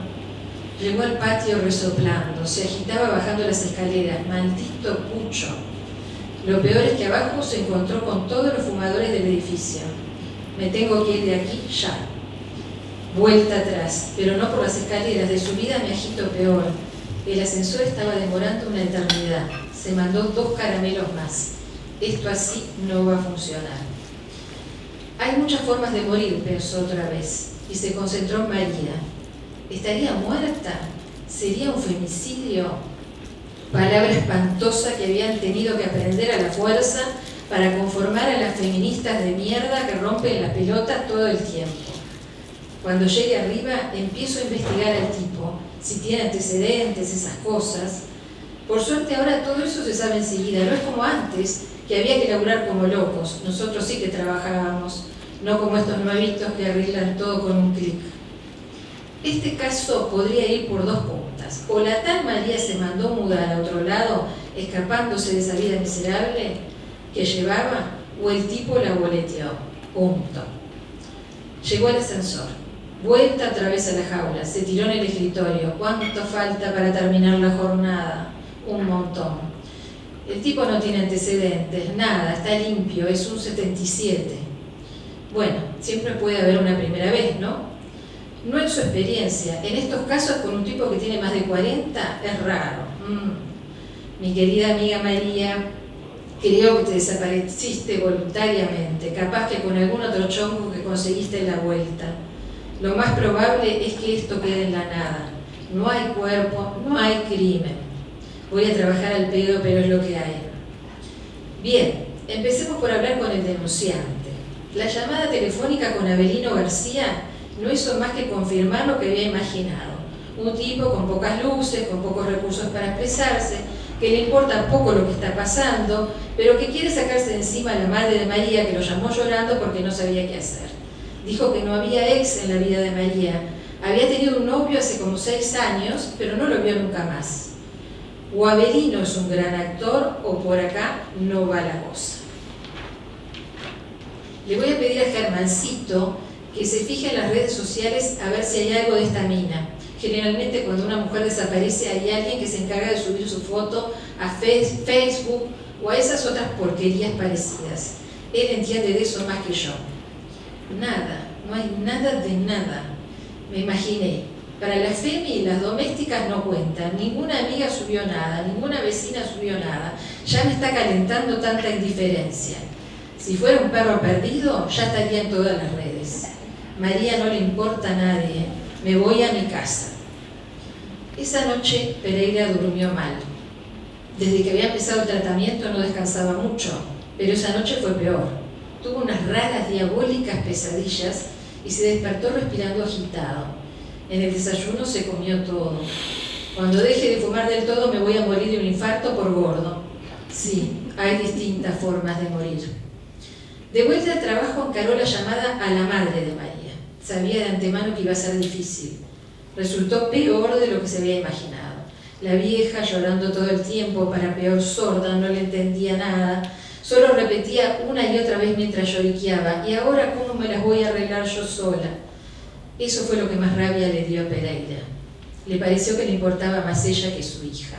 Llegó al patio resoplando, se agitaba bajando las escaleras. Maldito pucho. Lo peor es que abajo se encontró con todos los fumadores del edificio. Me tengo que ir de aquí ya. Vuelta atrás, pero no por las escaleras. De subida me agito peor. El ascensor estaba demorando una eternidad. Se mandó 2 caramelos más. Esto así no va a funcionar. Hay muchas formas de morir, pensó otra vez, y se concentró en María. ¿Estaría muerta? ¿Sería un femicidio? Palabra espantosa que habían tenido que aprender a la fuerza para conformar a las feministas de mierda que rompen la pelota todo el tiempo. Cuando llegue arriba, empiezo a investigar al tipo, si tiene antecedentes, esas cosas. Por suerte ahora todo eso se sabe enseguida, no es como antes, que había que laburar como locos. Nosotros sí que trabajábamos, no como estos nuevitos que arreglan todo con un clic. Este caso podría ir por 2 puntas. O la tal María se mandó mudar a otro lado, escapándose de esa vida miserable que llevaba, o el tipo la boleteó. Punto. Llegó al ascensor. Vuelta otra vez a la jaula, se tiró en el escritorio. ¿Cuánto falta para terminar la jornada? Un montón. El tipo no tiene antecedentes, nada, está limpio, es un 77. Bueno, siempre puede haber una primera vez, ¿no? No en su experiencia. En estos casos, con un tipo que tiene más de 40, es raro. Mi querida amiga María, creo que te desapareciste voluntariamente, capaz que con algún otro chongo que conseguiste en la vuelta. Lo más probable es que esto quede en la nada. No hay cuerpo, no hay crimen. Voy a trabajar al pedo, pero es lo que hay. Bien, empecemos por hablar con el denunciante. La llamada telefónica con Avelino García no hizo más que confirmar lo que había imaginado. Un tipo con pocas luces, con pocos recursos para expresarse, que le importa poco lo que está pasando, pero que quiere sacarse de encima a la madre de María, que lo llamó llorando porque no sabía qué hacer. Dijo que no había ex en la vida de María. Había tenido un novio hace como 6 años, pero no lo vio nunca más. O Avelino es un gran actor, o por acá no va la cosa. Le voy a pedir a Germancito que se fije en las redes sociales a ver si hay algo de esta mina. Generalmente cuando una mujer desaparece hay alguien que se encarga de subir su foto a Facebook o a esas otras porquerías parecidas. Él entiende de eso más que yo. Nada, no hay nada de nada. Me imaginé. Para la FEMI las domésticas no cuentan. Ninguna amiga subió nada, ninguna vecina subió nada. Ya me está calentando tanta indiferencia. Si fuera un perro perdido, ya estaría en todas las redes. María no le importa a nadie. Me voy a mi casa. Esa noche Pereira durmió mal. Desde que había empezado el tratamiento no descansaba mucho, pero esa noche fue peor. Tuvo unas raras, diabólicas pesadillas y se despertó respirando agitado. En el desayuno se comió todo. Cuando deje de fumar del todo me voy a morir de un infarto por gordo. Sí, hay distintas formas de morir. De vuelta al trabajo encaró la llamada a la madre de María. Sabía de antemano que iba a ser difícil. Resultó peor de lo que se había imaginado. La vieja, llorando todo el tiempo, para peor sorda, no le entendía nada. Solo repetía una y otra vez mientras lloriqueaba: ¿y ahora cómo me las voy a arreglar yo sola? Eso fue lo que más rabia le dio a Pereira. Le pareció que le importaba más ella que su hija.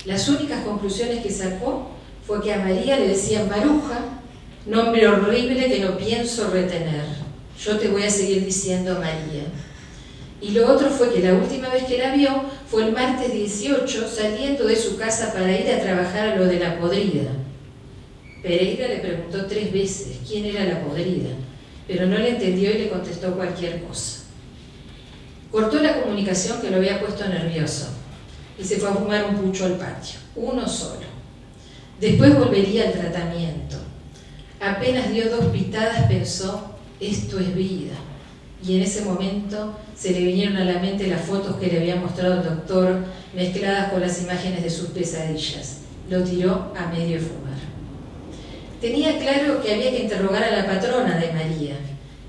Las únicas conclusiones que sacó fue que a María le decían Maruja, nombre horrible que no pienso retener. Yo te voy a seguir diciendo María. Y lo otro fue que la última vez que la vio fue el martes 18, saliendo de su casa para ir a trabajar a lo de la podrida. Pereira le preguntó 3 veces quién era la podrida, pero no le entendió y le contestó cualquier cosa. Cortó la comunicación que lo había puesto nervioso y se fue a fumar un pucho al patio, uno solo. Después volvería al tratamiento. Apenas dio 2 pitadas pensó: esto es vida. Y en ese momento se le vinieron a la mente las fotos que le había mostrado el doctor, mezcladas con las imágenes de sus pesadillas. Lo tiró a medio fumar. Tenía claro que había que interrogar a la patrona de María,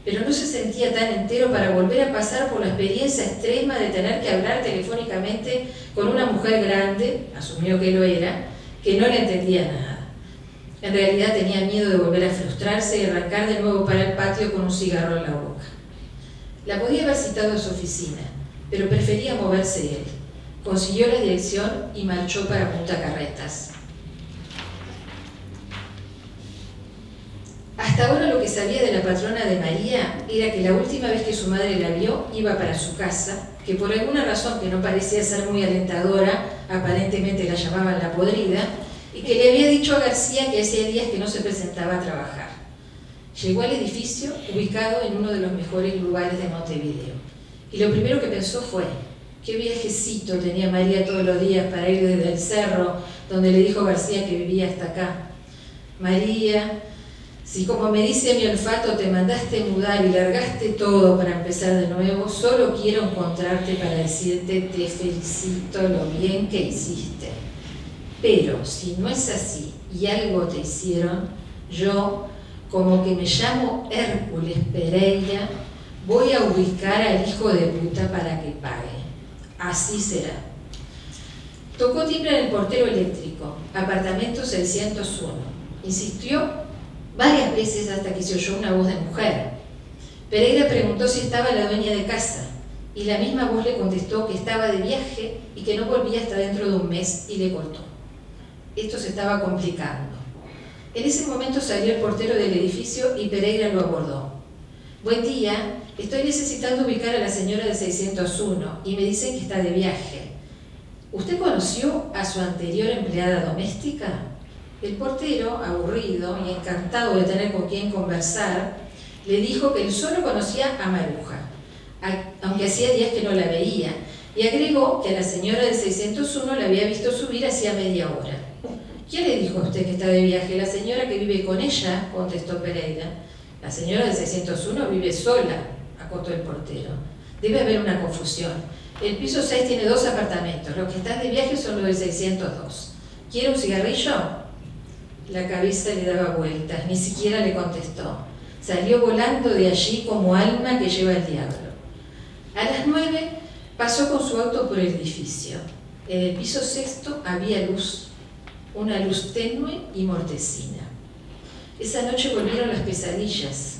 pero no se sentía tan entero para volver a pasar por la experiencia extrema de tener que hablar telefónicamente con una mujer grande, asumió que lo era, que no le entendía nada. En realidad tenía miedo de volver a frustrarse y arrancar de nuevo para el patio con un cigarro en la boca. La podía haber citado en su oficina, pero prefería moverse él. Consiguió la dirección y marchó para Punta Carretas. Hasta ahora lo que sabía de la patrona de María era que la última vez que su madre la vio iba para su casa, que por alguna razón que no parecía ser muy alentadora, aparentemente la llamaban la podrida, y que le había dicho a García que hacía días que no se presentaba a trabajar. Llegó al edificio, ubicado en uno de los mejores lugares de Montevideo, y lo primero que pensó fue: qué viajecito tenía María todos los días para ir desde el cerro, donde le dijo García que vivía, hasta acá. María, si como me dice mi olfato te mandaste mudar y largaste todo para empezar de nuevo, solo quiero encontrarte para decirte te felicito lo bien que hiciste. Pero si no es así y algo te hicieron, yo, como que me llamo Hércules Pereira, voy a ubicar al hijo de puta para que pague. Así será. Tocó timbre en el portero eléctrico, apartamento 601. Insistió varias veces hasta que se oyó una voz de mujer. Pereira preguntó si estaba la dueña de casa, y la misma voz le contestó que estaba de viaje y que no volvía hasta dentro de un mes, y le cortó. Esto se estaba complicando. En ese momento salió el portero del edificio y Pereira lo abordó. Buen día, estoy necesitando ubicar a la señora de 601 y me dicen que está de viaje. ¿Usted conoció a su anterior empleada doméstica? El portero, aburrido y encantado de tener con quien conversar, le dijo que él solo conocía a Maruja, aunque hacía días que no la veía, y agregó que a la señora de 601 la había visto subir hacía media hora. ¿Quién le dijo a usted que está de viaje? La señora que vive con ella, contestó Pereira. La señora de 601 vive sola, acotó el portero. Debe haber una confusión. El piso 6 tiene 2 apartamentos. Los que están de viaje son los del 602. ¿Quiere un cigarrillo? La cabeza le daba vueltas, ni siquiera le contestó. Salió volando de allí como alma que lleva el diablo. A las 9 pasó con su auto por el edificio. En el piso 6 había luz, una luz tenue y mortecina. Esa noche volvieron las pesadillas,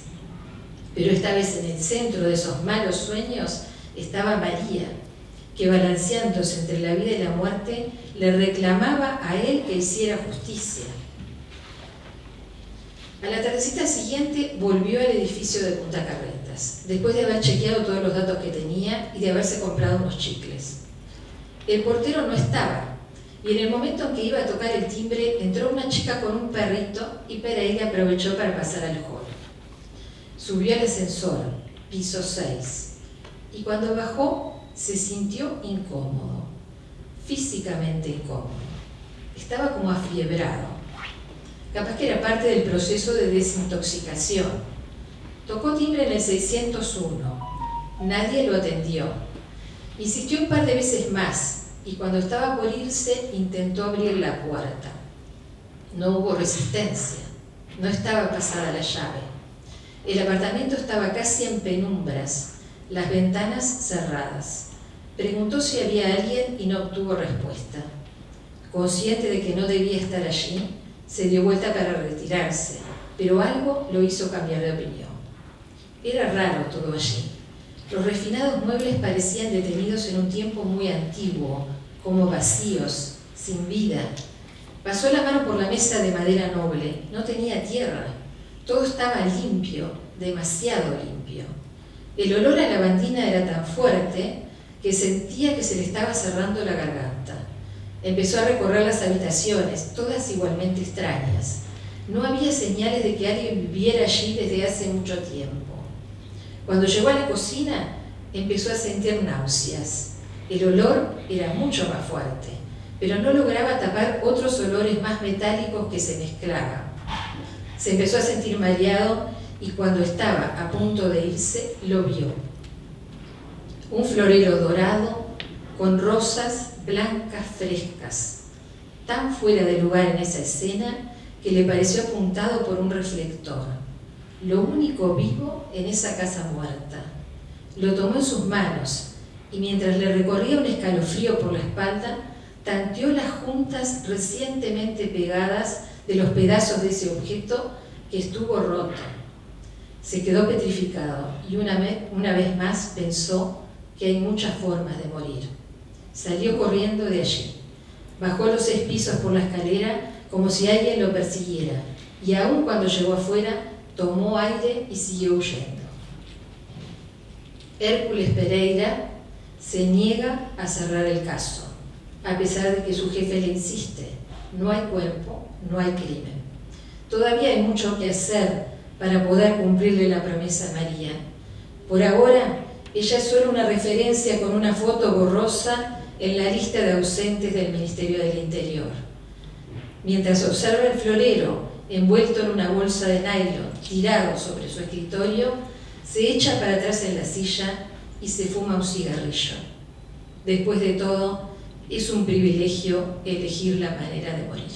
pero esta vez en el centro de esos malos sueños estaba María, que balanceándose entre la vida y la muerte, le reclamaba a él que hiciera justicia. A la tardecita siguiente volvió al edificio de Punta Carretas, después de haber chequeado todos los datos que tenía y de haberse comprado unos chicles. El portero no estaba, y en el momento en que iba a tocar el timbre, entró una chica con un perrito y Pereira aprovechó para pasar al hall. Subió al ascensor, piso 6, y cuando bajó se sintió incómodo, físicamente incómodo. Estaba como afiebrado. Capaz que era parte del proceso de desintoxicación. Tocó timbre en el 601. Nadie lo atendió. Insistió un par de veces más y cuando estaba por irse intentó abrir la puerta. No hubo resistencia, no estaba pasada la llave. El apartamento estaba casi en penumbras, las ventanas cerradas. Preguntó si había alguien y no obtuvo respuesta. Consciente de que no debía estar allí, se dio vuelta para retirarse, pero algo lo hizo cambiar de opinión. Era raro todo allí. Los refinados muebles parecían detenidos en un tiempo muy antiguo, como vacíos, sin vida. Pasó la mano por la mesa de madera noble. No tenía tierra. Todo estaba limpio, demasiado limpio. El olor a lavandina era tan fuerte que sentía que se le estaba cerrando la garganta. Empezó a recorrer las habitaciones, todas igualmente extrañas. No había señales de que alguien viviera allí desde hace mucho tiempo. Cuando llegó a la cocina, empezó a sentir náuseas. El olor era mucho más fuerte, pero no lograba tapar otros olores más metálicos que se mezclaban. Se empezó a sentir mareado y cuando estaba a punto de irse, lo vio. Un florero dorado con rosas blancas frescas, tan fuera de lugar en esa escena que le pareció apuntado por un reflector. Lo único vivo en esa casa muerta. Lo tomó en sus manos y mientras le recorría un escalofrío por la espalda, tanteó las juntas recientemente pegadas de los pedazos de ese objeto que estuvo roto. Se quedó petrificado y una vez más pensó que hay muchas formas de morir. Salió corriendo de allí. Bajó los 6 pisos por la escalera como si alguien lo persiguiera y aun cuando llegó afuera, tomó aire y siguió huyendo. Hércules Pereira se niega a cerrar el caso, a pesar de que su jefe le insiste: no hay cuerpo, no hay crimen. Todavía hay mucho que hacer para poder cumplirle la promesa a María. Por ahora, ella es solo una referencia con una foto borrosa en la lista de ausentes del Ministerio del Interior. Mientras observa el florero, envuelto en una bolsa de nylon, tirado sobre su escritorio, se echa para atrás en la silla y se fuma un cigarrillo. Después de todo, es un privilegio elegir la manera de morir.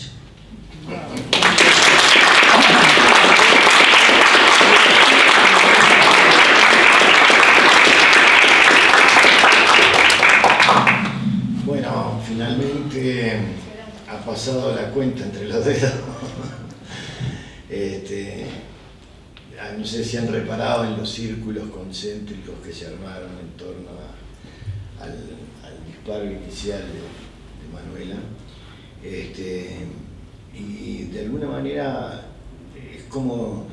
Bueno, finalmente ha pasado la cuenta entre los dedos. No sé si han reparado en los círculos concéntricos que se armaron en torno al disparo inicial de Manuela. Y de alguna manera es como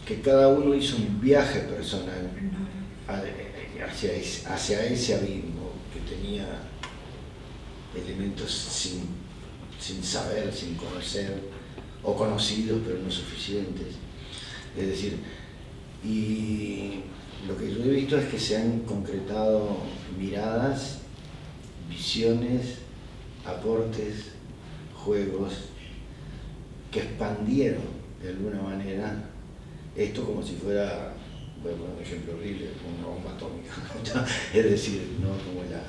que cada uno hizo un viaje personal hacia ese abismo que tenía elementos sin saber, sin conocer, o conocidos pero no suficientes. Es decir, y lo que yo he visto es que se han concretado miradas, visiones, aportes, juegos que expandieron de alguna manera esto como si fuera, voy a poner un ejemplo horrible, una bomba atómica, es decir, ¿no? Como la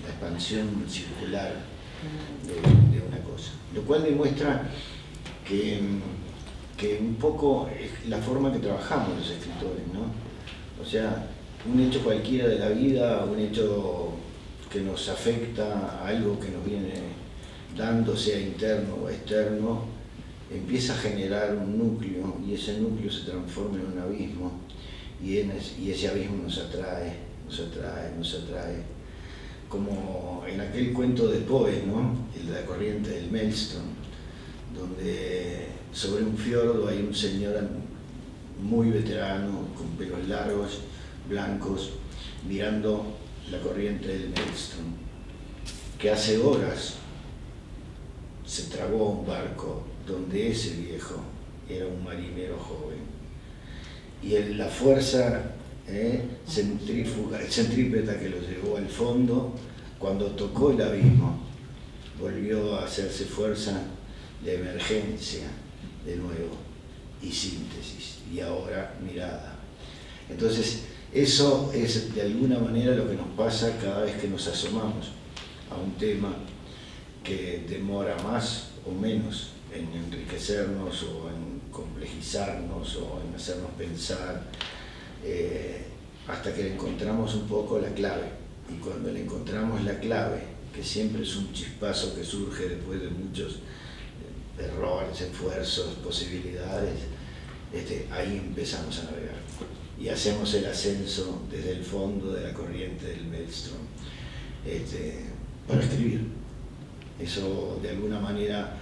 expansión circular de una cosa, lo cual demuestra que un poco es la forma que trabajamos los escritores, ¿no? O sea, un hecho cualquiera de la vida, un hecho que nos afecta, algo que nos viene dando, sea interno o externo, empieza a generar un núcleo y ese núcleo se transforma en un abismo y ese abismo nos atrae, como en aquel cuento de Poe, ¿no? El de la corriente del Maelstrom, donde sobre un fiordo hay un señor muy veterano, con pelos largos, blancos, mirando la corriente del Maelstrom, que hace horas se tragó un barco donde ese viejo era un marinero joven. Y la fuerza centrípeta que lo llevó al fondo, cuando tocó el abismo, volvió a hacerse fuerza de emergencia de nuevo, y síntesis, y ahora mirada. Entonces, Eso es de alguna manera lo que nos pasa cada vez que nos asomamos a un tema que demora más o menos en enriquecernos o en complejizarnos o en hacernos pensar, hasta que le encontramos un poco la clave. Y cuando le encontramos la clave, que siempre es un chispazo que surge después de muchos errores, esfuerzos, posibilidades, ahí empezamos a navegar y hacemos el ascenso desde el fondo de la corriente del Maelstrom para escribir. Eso de alguna manera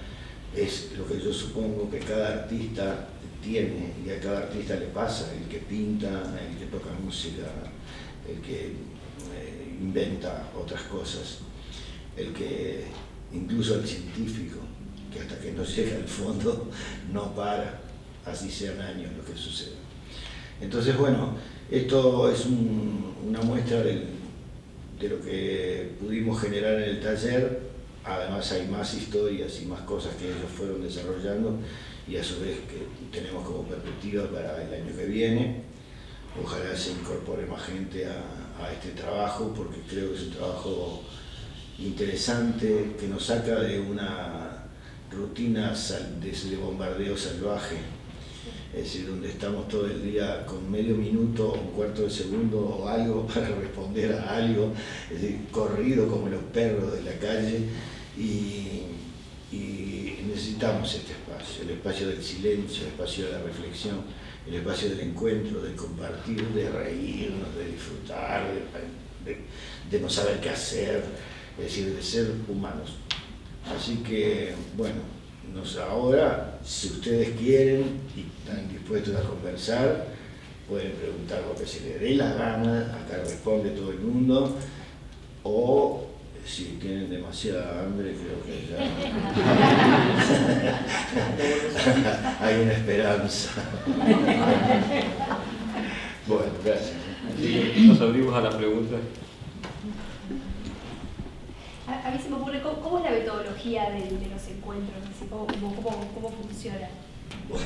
es lo que yo supongo que cada artista tiene y a cada artista le pasa, el que pinta, el que toca música, el que inventa otras cosas, el que, incluso el científico, que hasta que no llega al fondo no para, así sean años lo que sucede. Entonces, bueno, esto es una muestra de lo que pudimos generar en el taller. Además hay más historias y más cosas que ellos fueron desarrollando y a su vez que tenemos como perspectiva para el año que viene. Ojalá se incorpore más gente a este trabajo, porque creo que es un trabajo interesante que nos saca de una rutina de bombardeo salvaje, es decir, donde estamos todo el día con medio minuto o un cuarto de segundo o algo para responder a algo, es decir, corrido como los perros de la calle, y necesitamos este espacio, el espacio del silencio, el espacio de la reflexión, el espacio del encuentro, del compartir, de reírnos, de disfrutar, de no saber qué hacer, es decir, de ser humanos. Así que, bueno, ahora, si ustedes quieren y están dispuestos a conversar, pueden preguntar lo que se les dé la gana, acá responde todo el mundo, o si tienen demasiada hambre, creo que ya hay una esperanza. Bueno, gracias. Nos abrimos a la pregunta. A mí se me ocurre, ¿cómo es la metodología de los encuentros? Así, ¿cómo funciona? Bueno.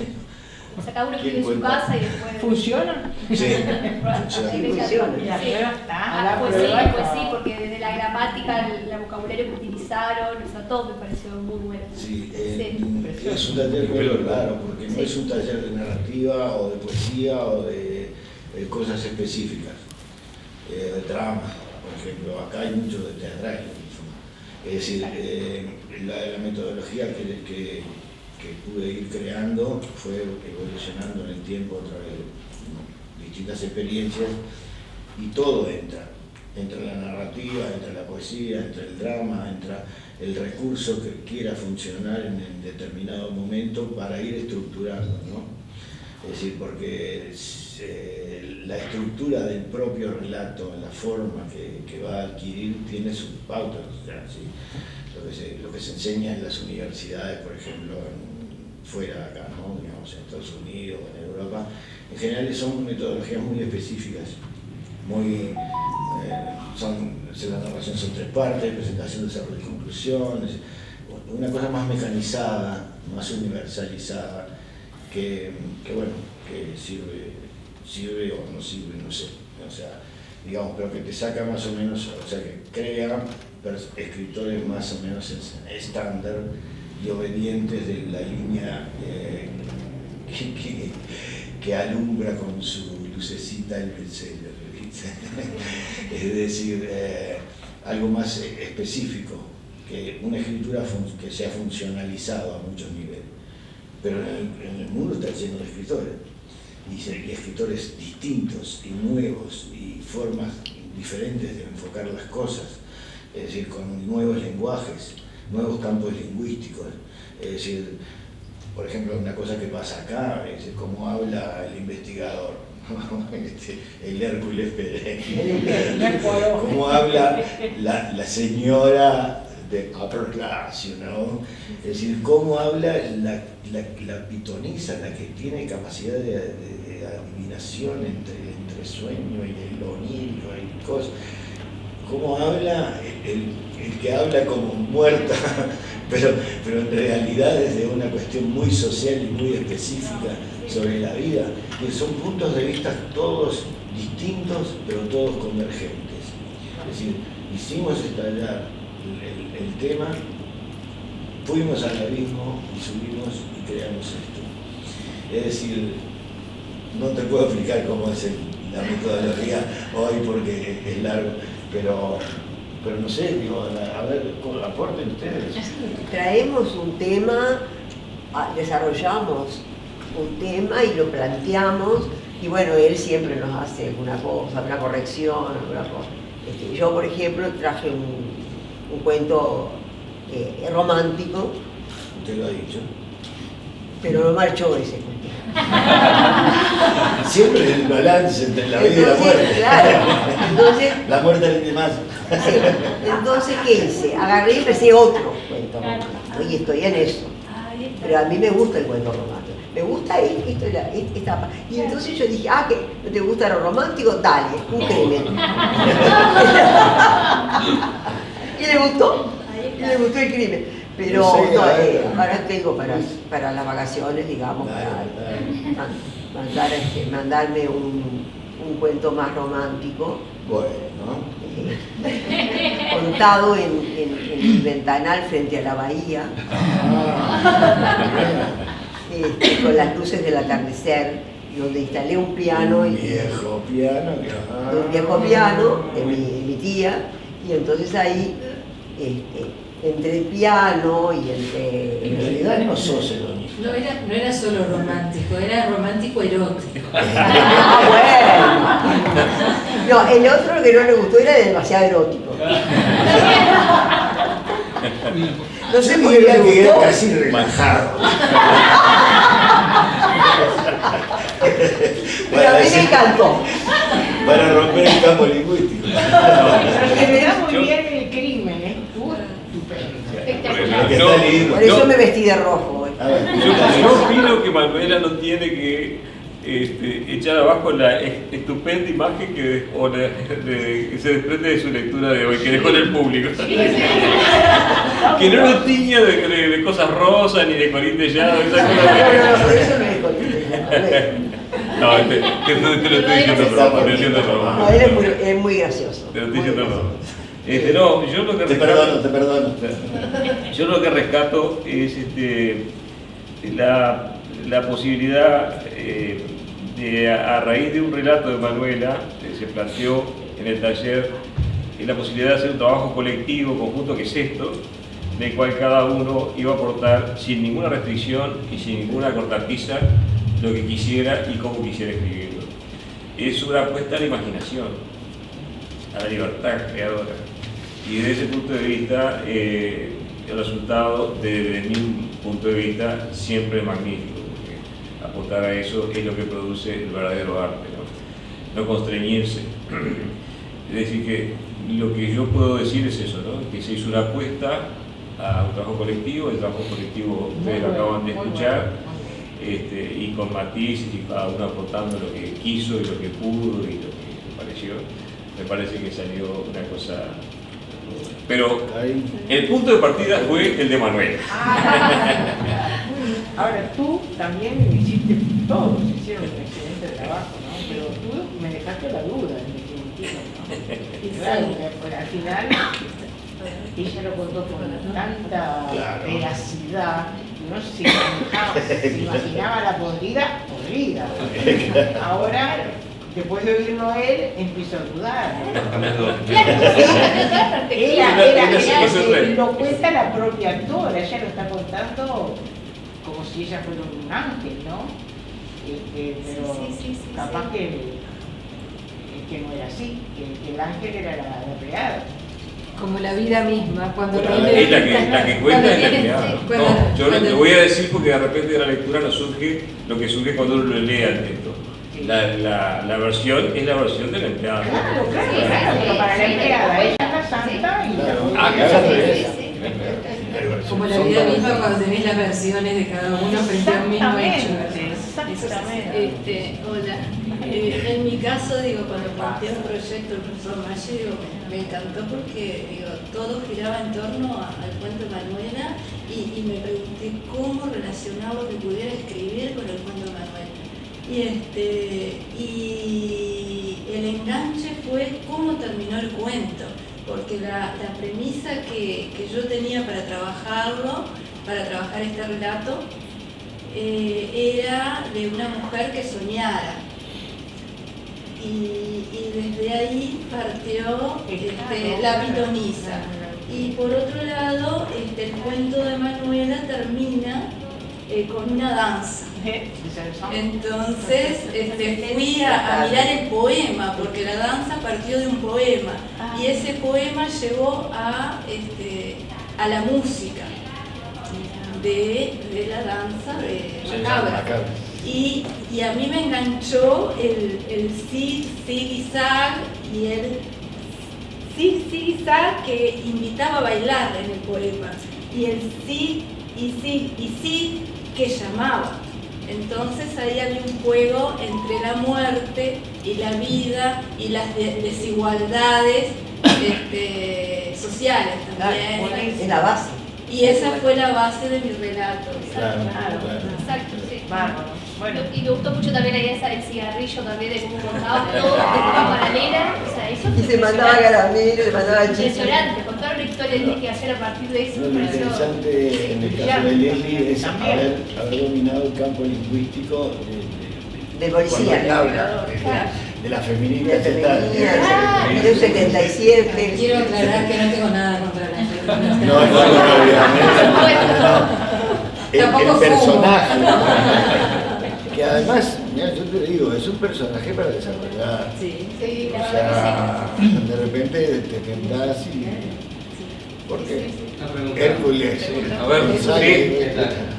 O sea, cada uno escribe en su casa y después... ¿Funciona? Sí, funciona. Y la prueba está. La Pues prueba sí, porque desde la gramática, el vocabulario que utilizaron, o sea, todo me pareció muy bueno. Sí, es un taller muy raro, porque no es un taller de narrativa o de poesía o de cosas específicas, de drama, por ejemplo. Acá hay mucho de teatral. Es decir, la metodología que pude ir creando fue evolucionando en el tiempo a través de distintas experiencias, y todo entra la narrativa, entra la poesía, entra el drama, entra el recurso que quiera funcionar en determinado momento para ir estructurando, ¿no? Es decir, porque la estructura del propio relato, la forma que va a adquirir, tiene sus pautas. O sea, ¿sí? Lo que se enseña en las universidades, por ejemplo, fuera de acá, ¿no? Digamos, en Estados Unidos, en Europa, en general son metodologías muy específicas, muy, la narración son 3 partes: presentación, desarrollo y conclusiones, una cosa más mecanizada, más universalizada, que bueno, que sirve o no sirve, no sé, o sea, digamos, pero que te saca más o menos, o sea, que crea escritores más o menos estándar y obedientes de la línea que alumbra con su lucecita el bestseller, es decir, algo más específico, que una escritura que se ha funcionalizado a muchos niveles. Pero en el mundo está lleno de escritores, y escritores distintos y nuevos, y formas diferentes de enfocar las cosas, es decir, con nuevos lenguajes, nuevos campos lingüísticos. Es decir, por ejemplo, una cosa que pasa acá es cómo habla el investigador, el Hércules Pérez, cómo habla la señora de upper class, you know? Es decir, cómo habla la pitonisa, la que tiene capacidad de adivinación entre sueño y el onírico y cosas. Cómo habla el que habla como muerta, pero en realidad es de una cuestión muy social y muy específica sobre la vida. Y son puntos de vista todos distintos pero todos convergentes. Es decir, hicimos estallar el tema, fuimos al abismo y subimos y creamos esto. Es decir, no te puedo explicar cómo es la metodología hoy porque es largo, pero no sé, digo, a ver, aporten ustedes. Traemos un tema, desarrollamos un tema y lo planteamos, y bueno, él siempre nos hace alguna cosa, una corrección, alguna cosa. Yo, por ejemplo, traje un cuento romántico. Usted lo ha dicho. Pero no marchó ese cuento. Siempre el balance entre la vida y la muerte. Claro. Entonces, la muerte rinde más. Sí. Entonces, ¿qué hice? Agarré y empecé otro cuento romántico. Y estoy en eso. Pero a mí me gusta el cuento romántico. Me gusta esta. Y entonces yo dije, ¿que no te gusta lo romántico? Dale, un crimen. ¿Y le gustó? ¿Y le gustó el crimen? Pero no, ahora tengo para las vacaciones, digamos, mandarme un cuento más romántico. Bueno. Contado en el ventanal frente a la bahía, con las luces del atardecer, donde instalé un piano. Un viejo piano. Un viejo piano de mi tía, y entonces ahí, entre el piano y entre... En realidad no sos el único. No era solo romántico, era romántico erótico. Bueno. No, el otro que no le gustó era demasiado erótico. No sé por qué le que gustó. casi relajado. Pero a mí me encantó. Para romper el campo lingüístico. Pero se me da muy bien el crimen, estuvo estupendo. Por eso me vestí de rojo hoy. Yo opino que Manuela no tiene que echar abajo la estupenda imagen que se desprende de su lectura de hoy, que dejó en el público. Que no lo tiña de cosas rosas ni de Colín Tellado, esas cosas. Por eso no es Colín. No, te lo estoy diciendo broma. No, él es muy gracioso. Te lo estoy diciendo broma. No, yo lo que te perdono. Yo lo que rescato es la posibilidad a raíz de un relato de Manuela que se planteó en el taller, la posibilidad de hacer un trabajo colectivo, conjunto, que es esto, del cual cada uno iba a aportar sin ninguna restricción y sin ninguna cortapisa lo que quisiera y cómo quisiera escribirlo. Es una apuesta a la imaginación, a la libertad creadora. Y desde ese punto de vista, el resultado, desde mi punto de vista, siempre es magnífico, porque apostar a eso es lo que produce el verdadero arte, no constreñirse. Es decir, que lo que yo puedo decir es eso, ¿no? Que se hizo una apuesta a un trabajo colectivo, el trabajo colectivo ustedes lo acaban de escuchar, y con matices y cada uno aportando lo que quiso y lo que pudo y lo que le pareció. Me parece que salió una cosa... Pero el punto de partida fue el de Manuel. Ahora tú también hiciste, todos hicieron un excelente trabajo, ¿no? Pero tú me dejaste la duda, en definitiva, ¿no? Y claro, que al final ella lo contó con tanta veracidad, no sé si se imaginaba la podrida. Ahora, después de oírlo a él, empiezo a dudar. Lo cuenta la propia actora, ella lo está contando como si ella fuera un ángel, ¿no? Pero capaz que no era así, que el ángel era la real. Como la vida misma, cuando es la que cuenta es la creada. No, yo le voy a decir porque de repente de la lectura nos surge lo que surge cuando uno lo lee al texto. La versión es la versión de la empleada. Claro, pero para la empleada, ella es la santa y como la vida misma cuando tenés las versiones de cada uno frente a un mismo hecho. Exactamente. Hola. En mi caso, digo, cuando planteé un proyecto, el profesor Malle, digo, me encantó porque digo, todo giraba en torno al cuento de Manuela y me pregunté cómo relacionar lo que pudiera escribir con el cuento de Manuela. Y el enganche fue cómo terminó el cuento, porque la premisa que yo tenía para trabajar este relato, era de una mujer que soñara. Y desde ahí partió la pitonisa. Y por otro lado, el cuento de Manuela termina con una danza. Entonces fui a mirar el poema, porque la danza partió de un poema, y ese poema llevó a la música de la danza de Macabra. Y a mí me enganchó el zig y zag, y el zig y zag que invitaba a bailar en el poema, y el zig y zig que llamaba. Entonces ahí había un juego entre la muerte y la vida y las desigualdades sociales también. Es la base. Y esa fue la base de mi relato. Claro. Exacto, sí. Bárbaro. Bueno. Y me gustó mucho también ahí el cigarrillo también, de cómo cortaba todo de forma paralela. O sea, eso Y se mandaba caramelo, se mandaba chispas. impresionante, contar una historia que hacer a partir de eso. No, lo interesante en el caso de Leslie es haber dominado el campo lingüístico De policía. cuando él habla, de la feminista estatal. De un 77. Quiero aclarar que no tengo nada contra la feminista. No, obviamente. El Tampoco personaje, que además, mira, yo te digo, es un personaje para desarrollar. Sí. Sí, la O verdad que sea, de repente te tendrás y... Porque Hércules... A ver,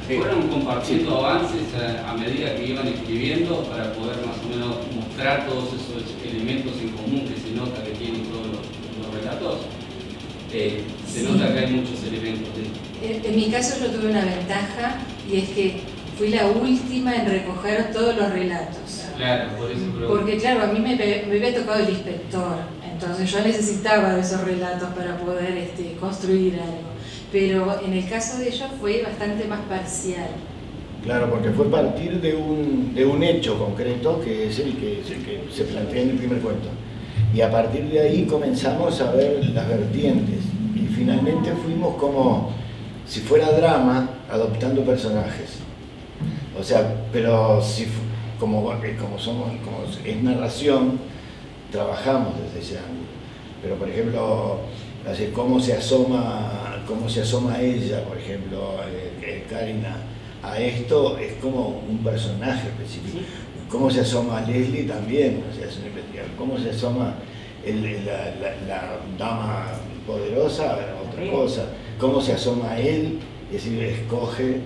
Sí. Fueron compartiendo avances a medida que iban escribiendo para poder más o menos mostrar todos esos elementos en común que se nota que tienen todos los relatos. Se nota que hay muchos elementos. En mi caso yo tuve una ventaja, y es que fui la última en recoger todos los relatos. Claro, por eso. Porque claro, a mí me había tocado el inspector, entonces yo necesitaba de esos relatos para poder construir algo. Pero en el caso de ellos fue bastante más parcial. Claro, porque fue partir de un hecho concreto que es el que se plantea en el primer cuento. Y a partir de ahí comenzamos a ver las vertientes. Y finalmente fuimos como si fuera drama, adoptando personajes. O sea, pero si, como es narración, trabajamos desde ese ángulo. Pero por ejemplo, así, cómo se asoma ella, por ejemplo, Karina, a esto, es como un personaje específico. Cómo se asoma Leslie también, o sea, es una investigación. Cómo se asoma la dama poderosa, otra cosa. Cómo se asoma él, es decir, escoge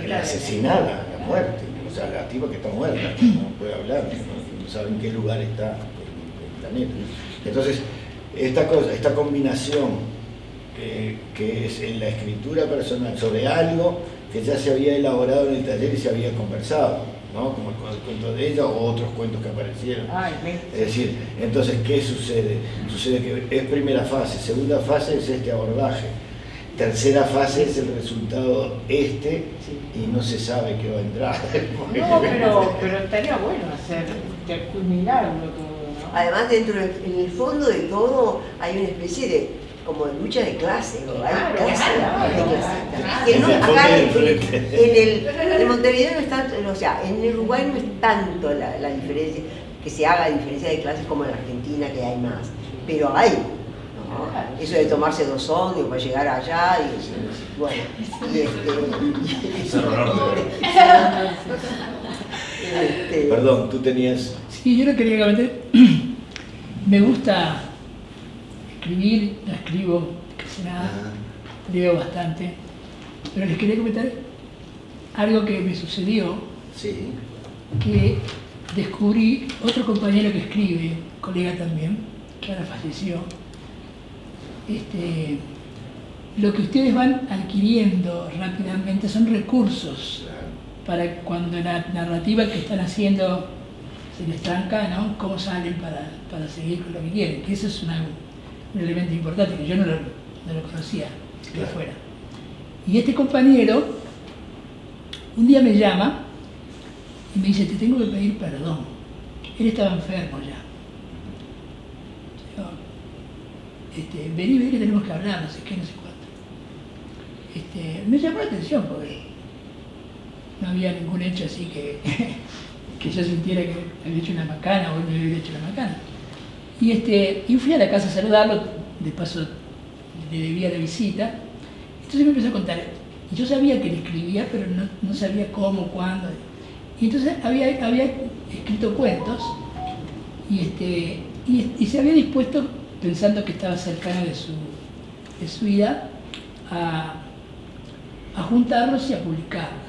la asesinada, la muerte, o sea, la tipa que está muerta, no puede hablar, no sabe en qué lugar está el planeta. Entonces, esta combinación que es en la escritura personal sobre algo que ya se había elaborado en el taller y se había conversado, ¿no? Como el cuento de ella o otros cuentos que aparecieron. Es decir, entonces, ¿qué sucede? Sucede que es primera fase, segunda fase es este abordaje, tercera fase es el resultado y no se sabe qué va a entrar. No, pero estaría bueno culminarlo todo, ¿no? Además, en el fondo de todo hay una especie de como de lucha de clase, ¿no? Hay clasistas. Que no, acá en Montevideo no es tanto, o sea, en Uruguay no es tanto la diferencia, que se haga diferencia de clases como en Argentina, que hay más, pero hay, ¿no? Eso de tomarse 2 ómnibus para llegar allá, y bueno, Perdón, tú tenías... Sí, yo lo quería comentar. Me gusta escribir, no escribo casi nada, leo bastante, pero les quería comentar algo que me sucedió, Sí. que descubrí otro compañero que escribe, colega también, que ahora falleció. Lo que ustedes van adquiriendo rápidamente son recursos para cuando la narrativa que están haciendo se les tranca, ¿no? Cómo salen para seguir con lo que quieren, que eso es un elemento importante que yo no lo conocía de afuera. Y este compañero un día me llama y me dice: te tengo que pedir perdón. Él estaba enfermo ya. Vení, que tenemos que hablar, no sé qué, no sé cuánto. Me llamó la atención porque no había ningún hecho así que yo sintiera que había hecho una macana o él me había hecho una macana. Y fui a la casa a saludarlo, de paso le debía la visita. Entonces me empezó a contar. Y yo sabía que él escribía, pero no sabía cómo, cuándo. Y entonces había escrito cuentos y se había dispuesto, pensando que estaba cercano de su vida, a juntarlos y a publicarlos.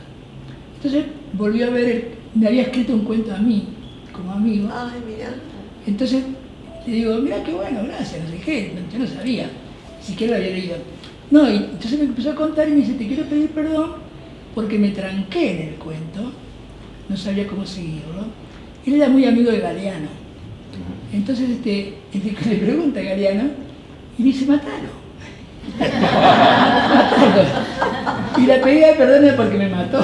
Entonces volvió a ver, me había escrito un cuento a mí, como amigo. Ay, mira. Entonces le digo, mira qué bueno, gracias, no sé qué, yo no sabía, ni siquiera lo había leído. No, y entonces me empezó a contar y me dice, te quiero pedir perdón porque me tranqué en el cuento, no sabía cómo seguirlo. Él era muy amigo de Galeano. Entonces le pregunta a Galeano y dice, matalo. Matalo. Y la pedía perdón porque me mató.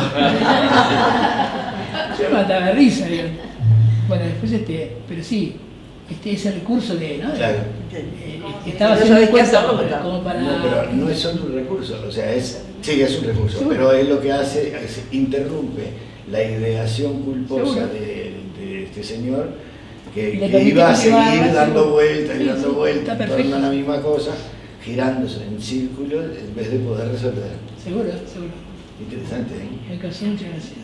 Yo me mataba de risa, digo. Bueno, después pero sí, ese recurso de, ¿no? Claro. Estaba haciendo el cuento como para... No, pero no es solo un recurso, o sea, sí, es un recurso, ¿seguro? Pero él lo que hace es interrumpe la ideación culposa de este señor que iba a seguir dando vueltas y dando vueltas en torno a la misma cosa, girándose en círculo en vez de poder resolver. Seguro. Interesante, ¿eh? Me causó mucha gracia.